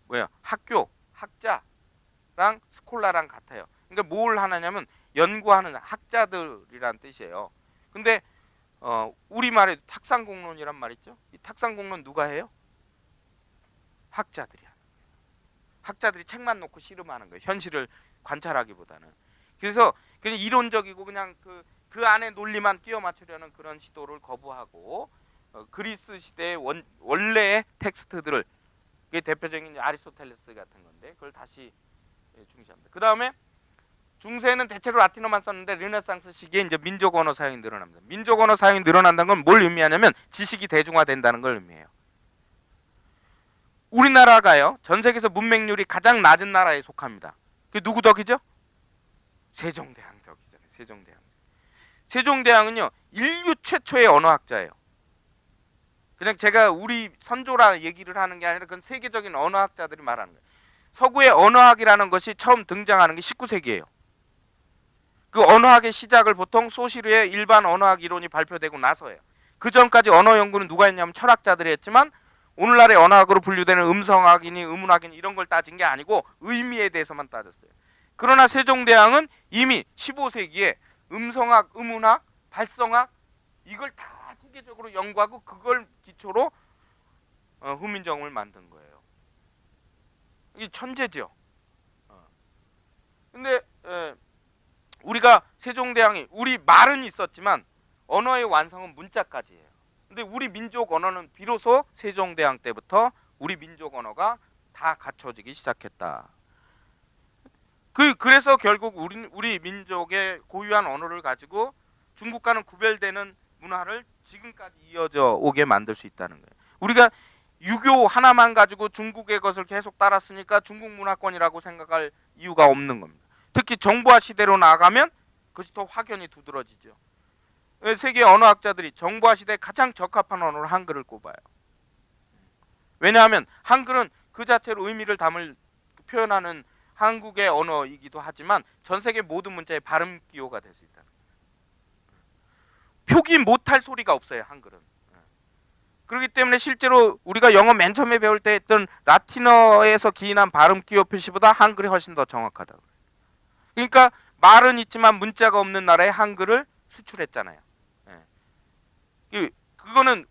뭐야 학교, 학자랑 스콜라랑 같아요. 그러니까 뭘 하느냐면 연구하는 학자들이란 뜻이에요. 근데 우리말에 탁상공론이란 말 있죠? 이 탁상공론 누가 해요? 학자들이 하는 거예요. 학자들이 책만 놓고 씨름하는 거예요. 현실을 관찰하기보다는. 그래서 그냥 이론적이고 그냥 그 안에 논리만 끼워 맞추려는 그런 시도를 거부하고 그리스 시대의 원래의 텍스트들을, 그게 대표적인 아리스토텔레스 같은 건데 그걸 다시 중시합니다. 그 다음에 중세에는 대체로 라틴어만 썼는데 르네상스 시기에 이제 민족 언어 사용이 늘어납니다. 민족 언어 사용이 늘어난다는 건 뭘 의미하냐면 지식이 대중화된다는 걸 의미해요. 우리나라가요 전 세계에서 문맹률이 가장 낮은 나라에 속합니다. 그게 누구 덕이죠? 세종대왕 덕이잖아요. 세종대왕. 세종대왕은요 인류 최초의 언어학자예요. 그냥 제가 우리 선조라 얘기를 하는 게 아니라 그건 세계적인 언어학자들이 말하는 거예요. 서구의 언어학이라는 것이 처음 등장하는 게 19세기예요. 그 언어학의 시작을 보통 소시르의 일반 언어학 이론이 발표되고 나서예요. 그 전까지 언어 연구는 누가 했냐면 철학자들이 했지만 오늘날의 언어학으로 분류되는 음성학이니 의문학이니 이런 걸 따진 게 아니고 의미에 대해서만 따졌어요. 그러나 세종대왕은 이미 15세기에 음성학, 의문학, 발성학 이걸 다 체계적으로 연구하고 그걸 기초로 후민정음을 만든 거예요. 이게 천재죠. 근데 우리가 세종대왕이 우리 말은 있었지만 언어의 완성은 문자까지예요. 근데 우리 민족 언어는 비로소 세종대왕 때부터 우리 민족 언어가 다 갖춰지기 시작했다. 그래서 결국 우리 민족의 고유한 언어를 가지고 중국과는 구별되는 문화를 지금까지 이어져 오게 만들 수 있다는 거예요. 우리가 유교 하나만 가지고 중국의 것을 계속 따랐으니까 중국 문화권이라고 생각할 이유가 없는 겁니다. 특히 정부화 시대로 나아가면 그것이 더 확연히 두드러지죠. 세계 언어학자들이 정부화 시대에 가장 적합한 언어로 한글을 꼽아요. 왜냐하면 한글은 그 자체로 의미를 표현하는 한국의 언어이기도 하지만 전 세계 모든 문자의 발음 기호가 될 수 있다. 표기 못할 소리가 없어요. 한글은. 그렇기 때문에 실제로 우리가 영어 맨 처음에 배울 때 했던 라틴어에서 기인한 발음 기호 표시보다 한글이 훨씬 더 정확하다. 그러니까 말은 있지만 문자가 없는 나라에 한글을 수출했잖아요. 그거는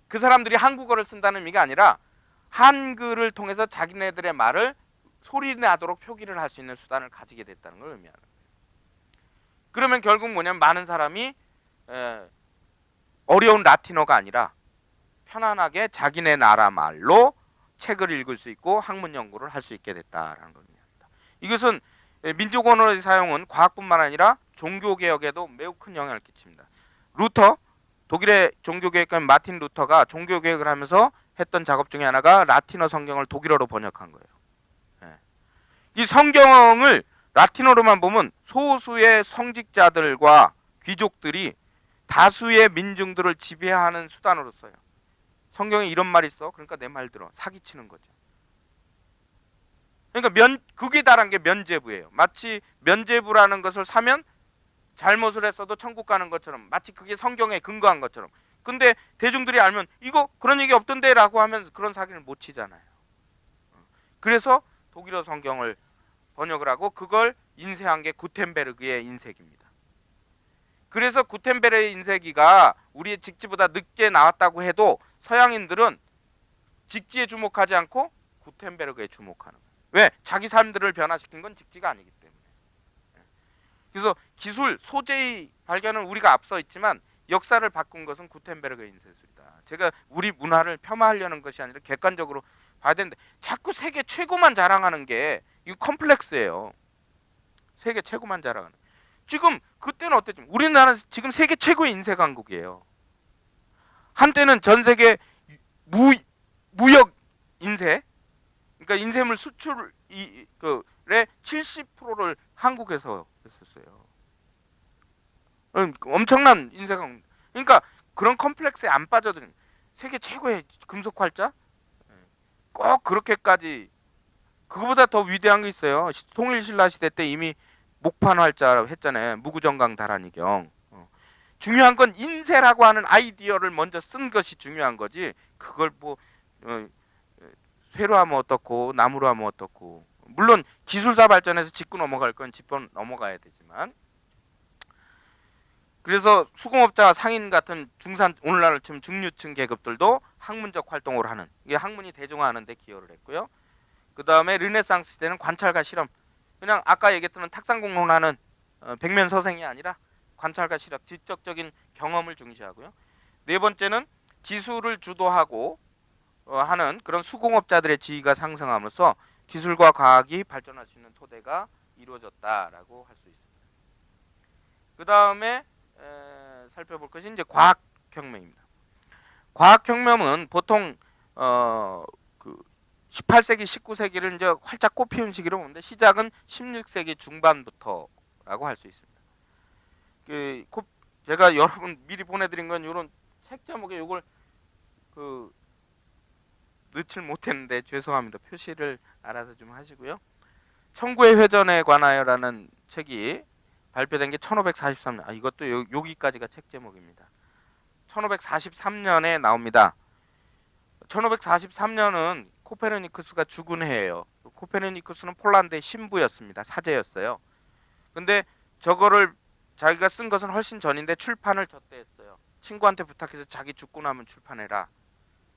그 사람들이 한국어를 쓴다는 의미가 아니라 한글을 통해서 자기네들의 말을 소리 나도록 표기를 할 수 있는 수단을 가지게 됐다는 걸 의미하는 거예요. 그러면 결국 뭐냐면 많은 사람이 어려운 라틴어가 아니라 편안하게 자기네 나라 말로 책을 읽을 수 있고 학문 연구를 할 수 있게 됐다라는 걸 의미합니다. 이것은 민족 언어의 사용은 과학뿐만 아니라 종교 개혁에도 매우 큰 영향을 끼칩니다. 루터, 독일의 종교개혁가인 마틴 루터가 종교개혁을 하면서 했던 작업 중에 하나가 라틴어 성경을 독일어로 번역한 거예요. 이 성경을 라틴어로만 보면 소수의 성직자들과 귀족들이 다수의 민중들을 지배하는 수단으로 써요. 성경에 이런 말이 있어. 그러니까 내 말 들어. 사기치는 거죠. 그러니까 극에 달한 게 면죄부예요. 마치 면죄부라는 것을 사면 잘못을 했어도 천국 가는 것처럼, 마치 그게 성경에 근거한 것처럼. 근데 대중들이 알면 이거 그런 얘기 없던데 라고 하면 그런 사기를 못 치잖아요. 그래서 독일어 성경을 번역을 하고 그걸 인쇄한 게 구텐베르그의 인쇄기입니다. 그래서 구텐베르의 인쇄기가 우리의 직지보다 늦게 나왔다고 해도 서양인들은 직지에 주목하지 않고 구텐베르그에 주목하는 거예요. 왜? 자기 삶들을 변화시킨 건 직지가 아니기 때문에. 그래서 기술, 소재의 발견은 우리가 앞서 있지만 역사를 바꾼 것은 구텐베르그의 인쇄술이다. 제가 우리 문화를 폄하하려는 것이 아니라 객관적으로 봐야 되는데 자꾸 세계 최고만 자랑하는 게 이거 컴플렉스예요. 세계 최고만 자랑하는. 지금 그때는 어땠지? 우리나라는 지금 세계 최고의 인쇄 강국이에요. 한때는 전 세계 무역 인쇄, 그러니까 인쇄물 수출의 70%를 한국에서 했었어요. 엄청난 인쇄 강국. 그러니까 그런 컴플렉스에 안 빠져드는 세계 최고의 금속 활자? 꼭 그렇게까지. 그거보다 더 위대한 게 있어요. 통일신라 시대 때 이미 목판 활자 했잖아요. 무구정강 다란이경. 중요한 건 인쇄라고 하는 아이디어를 먼저 쓴 것이 중요한 거지. 그걸 뭐 쇠로 하면 어떻고 나무로 하면 어떻고. 물론 기술사 발전해서 짚고 넘어갈 건 짚고 넘어가야 되지만. 그래서 수공업자와 상인 같은 중산, 오늘날 지금 중류층 계급들도 학문적 활동을 하는, 이게 학문이 대중화하는 데 기여를 했고요. 그 다음에 르네상스 시대는 관찰과 실험, 그냥 아까 얘기했던 탁상공론하는 백면서생이 아니라 관찰과 실험, 직접적인 경험을 중시하고요. 네 번째는 기술을 주도하고 하는 그런 수공업자들의 지위가 상승함으로써 기술과 과학이 발전할 수 있는 토대가 이루어졌다라고 할 수 있습니다. 그 다음에 살펴볼 것이 이제 과학혁명입니다. 과학혁명은 보통 18세기, 19세기를 이제 활짝 꽃피운 시기로 보는데 시작은 16세기 중반부터라고 할 수 있습니다. 제가 여러분 미리 보내드린 건 이런 책 제목에 이걸 넣질 못했는데 죄송합니다. 표시를 알아서 좀 하시고요. 천구의 회전에 관하여라는 책이 발표된 게 1543년. 이것도 여기까지가 책 제목입니다. 1543년에 나옵니다. 1543년은 코페르니쿠스가 죽은 해예요. 코페르니쿠스는 폴란드의 신부였습니다. 사제였어요. 근데 저거를 자기가 쓴 것은 훨씬 전인데 출판을 저때 했어요. 친구한테 부탁해서 자기 죽고 나면 출판해라.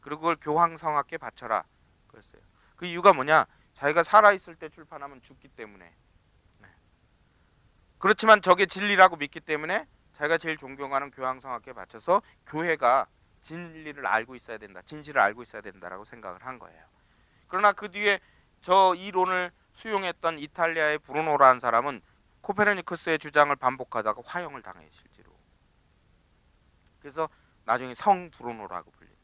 그리고 그걸 교황성학께 바쳐라. 그랬어요. 그 이유가 뭐냐? 자기가 살아있을 때 출판하면 죽기 때문에. 그렇지만 저게 진리라고 믿기 때문에 자기가 제일 존경하는 교황성학께 바쳐서 교회가 진리를 알고 있어야 된다, 진실을 알고 있어야 된다라고 생각을 한 거예요. 그러나 그 뒤에 저 이론을 수용했던 이탈리아의 브루노라는 사람은 코페르니쿠스의 주장을 반복하다가 화형을 당해요, 실제로. 그래서 나중에 성 브루노라고 불립니다.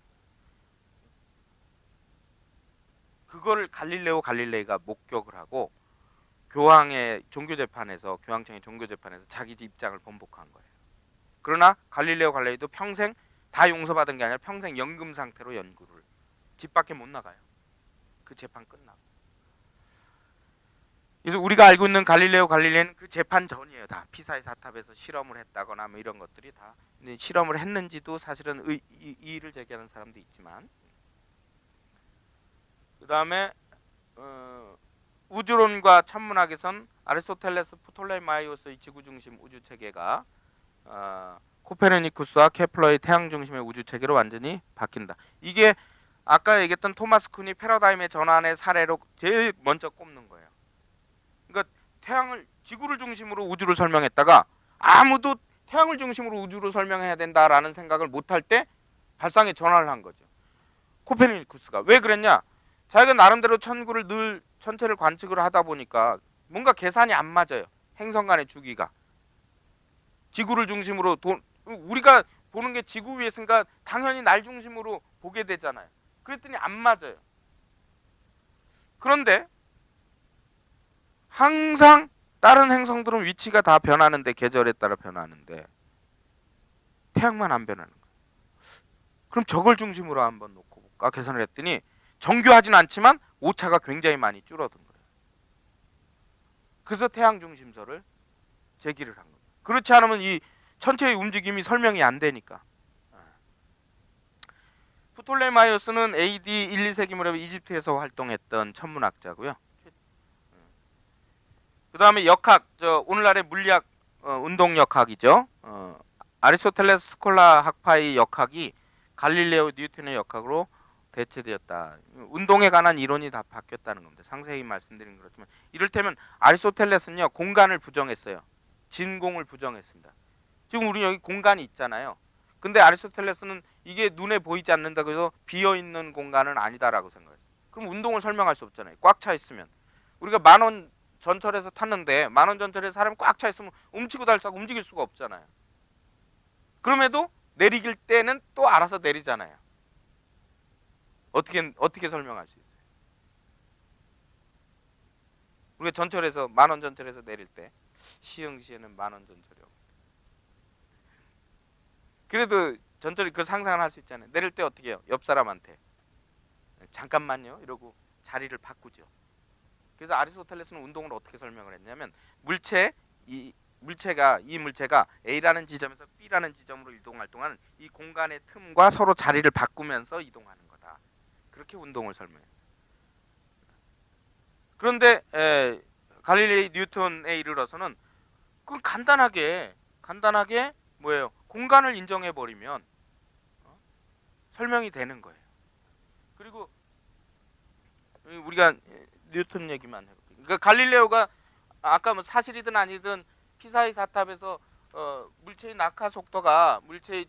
그거를 갈릴레오 갈릴레이가 목격을 하고 교황의 종교재판에서, 교황청의 종교재판에서 자기 입장을 번복한 거예요. 그러나 갈릴레오 갈릴레이도 평생 다 용서받은 게 아니라 평생 연금 상태로 연구를, 집 밖에 못 나가요. 그 재판 끝나고. 그래서 우리가 알고 있는 갈릴레오 갈릴레이는 그 재판 전이에요. 다 피사의 사탑에서 실험을 했다거나 뭐 이런 것들이 다. 근데 실험을 했는지도 사실은 이의를 제기하는 사람도 있지만. 그 다음에 우주론과 천문학에선 아리스토텔레스, 프톨레마이오스의 지구중심 우주체계가 코페르니쿠스와 케플러의 태양중심의 우주체계로 완전히 바뀐다. 이게 아까 얘기했던 토마스 쿤이 패러다임의 전환의 사례로 제일 먼저 꼽는 거예요. 그러니까 지구를 중심으로 우주를 설명했다가 아무도 태양을 중심으로 우주를 설명해야 된다라는 생각을 못할 때 발상의 전환을 한 거죠. 코페르니쿠스가. 왜 그랬냐? 자기가 나름대로 천구를 늘 천체를 관측을 하다 보니까 뭔가 계산이 안 맞아요. 행성 간의 주기가. 지구를 중심으로 우리가 보는 게 지구 위에 있으니까 당연히 날 중심으로 보게 되잖아요. 그랬더니 안 맞아요. 그런데 항상 다른 행성들은 위치가 다 변하는데, 계절에 따라 변하는데 태양만 안 변하는 거예요. 그럼 저걸 중심으로 한번 놓고 볼까 계산을 했더니 정교하진 않지만 오차가 굉장히 많이 줄어든 거예요. 그래서 태양 중심설을 제기를 한 거예요. 그렇지 않으면 이 천체의 움직임이 설명이 안 되니까. 프톨레마이오스는 AD 1, 2세기 무렵에 이집트에서 활동했던 천문학자고요. 그 다음에 역학, 오늘날의 물리학, 운동역학이죠. 아리스토텔레스 스콜라 학파의 역학이 갈릴레오 뉴턴의 역학으로 대체되었다. 운동에 관한 이론이 다 바뀌었다는 겁니다. 상세히 말씀드린 그렇지만 이를테면 아리스토텔레스는요 공간을 부정했어요. 진공을 부정했습니다. 지금 우리 여기 공간이 있잖아요. 근데 아리스토텔레스는 이게 눈에 보이지 않는다고 해서 비어있는 공간은 아니다라고 생각했어요. 그럼 운동을 설명할 수 없잖아요. 꽉 차 있으면. 우리가 만원 전철에서 탔는데 만원 전철에 사람이 꽉 차 있으면 움치고 달싹 움직일 수가 없잖아요. 그럼에도 내리길 때는 또 알아서 내리잖아요. 어떻게 설명할 수 있어요? 우리가 전철에서 만원 전철에서 내릴 때 시흥시에는 만원 전철이 없고 그래도 전철이 그 상상을 할 수 있잖아요. 내릴 때 어떻게 해요? 옆 사람한테 잠깐만요 이러고 자리를 바꾸죠. 그래서 아리스토텔레스는 운동을 어떻게 설명을 했냐면 이 물체가 A라는 지점에서 B라는 지점으로 이동할 동안 이 공간의 틈과 서로 자리를 바꾸면서 이동하는 거다. 그렇게 운동을 설명했어요. 그런데 갈릴레이 뉴턴에 이르러서는 그 간단하게 뭐예요? 공간을 인정해 버리면 설명이 되는 거예요. 그리고 우리가 뉴턴 얘기만 해볼게요. 그러니까 갈릴레오가 아까 뭐 사실이든 아니든 피사의 사탑에서 물체의 낙하 속도가 물체의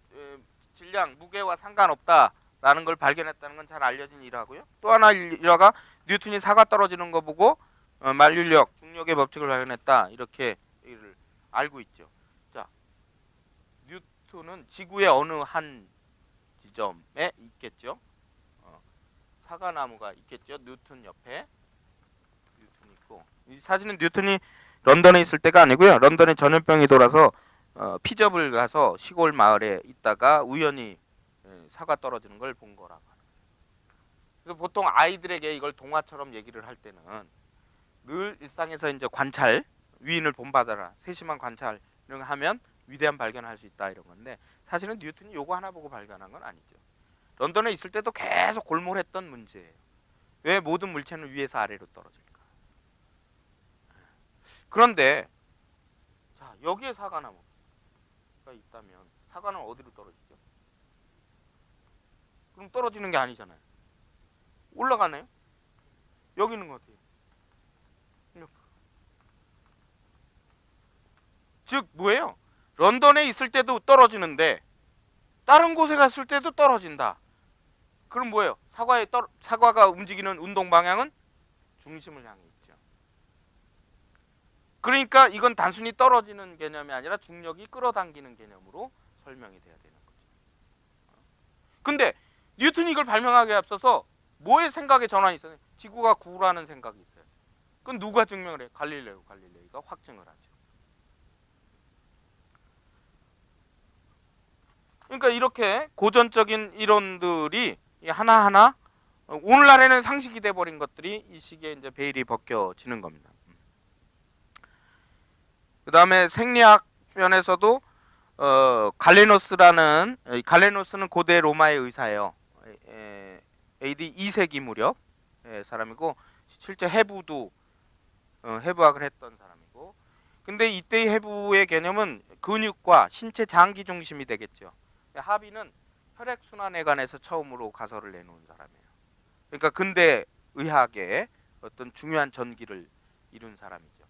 질량, 무게와 상관없다라는 걸 발견했다는 건 잘 알려진 일화고요. 또 하나 일화가 뉴턴이 사과 떨어지는 거 보고 만율력, 중력의 법칙을 발견했다 이렇게 얘기를 알고 있죠. 자, 뉴턴은 지구의 어느 한 지점에 있겠죠. 사과나무가 있겠죠. 뉴턴 옆에 뉴턴이 있고 이 사진은 뉴턴이 런던에 있을 때가 아니고요. 런던에 전염병이 돌아서 피접을 가서 시골 마을에 있다가 우연히 사과 떨어지는 걸 본 거라고 하는 거예요. 그래서 보통 아이들에게 이걸 동화처럼 얘기를 할 때는 늘 일상에서 이제 관찰, 위인을 본받아라, 세심한 관찰을 하면 위대한 발견을 할 수 있다 이런 건데 사실은 뉴턴이 요거 하나 보고 발견한 건 아니죠. 런던에 있을 때도 계속 골몰했던 문제예요. 왜 모든 물체는 위에서 아래로 떨어질까? 그런데 자, 여기에 사과나무가 있다면 사과는 어디로 떨어지죠? 그럼 떨어지는 게 아니잖아요. 올라가네요. 여기는 어디예요? 이렇게. 즉 뭐예요? 런던에 있을 때도 떨어지는데 다른 곳에 갔을 때도 떨어진다. 그럼 뭐예요? 사과가 움직이는 운동 방향은 중심을 향해 있죠. 그러니까 이건 단순히 떨어지는 개념이 아니라 중력이 끌어당기는 개념으로 설명이 돼야 되는 거죠. 근데 뉴턴이 이걸 발명하기에 앞서서 뭐의 생각에 전환이 있어요? 지구가 구라는 생각이 있어요. 그건 누가 증명을 해요? 갈릴레이가 확증을 하죠. 그러니까 이렇게 고전적인 이론들이 하나하나 오늘날에는 상식이 돼버린 것들이 이 시기에 이제 베일이 벗겨지는 겁니다. 그 다음에 생리학 면에서도 갈레노스는 고대 로마의 의사예요. AD 2세기 무렵 사람이고 실제 해부학을 했던 사람이고 근데 이때의 해부의 개념은 근육과 신체 장기 중심이 되겠죠. 하비는 혈액순환에 관해서 처음으로 가설을 내놓은 사람이에요. 그러니까 근대 의학의 어떤 중요한 전기를 이룬 사람이죠.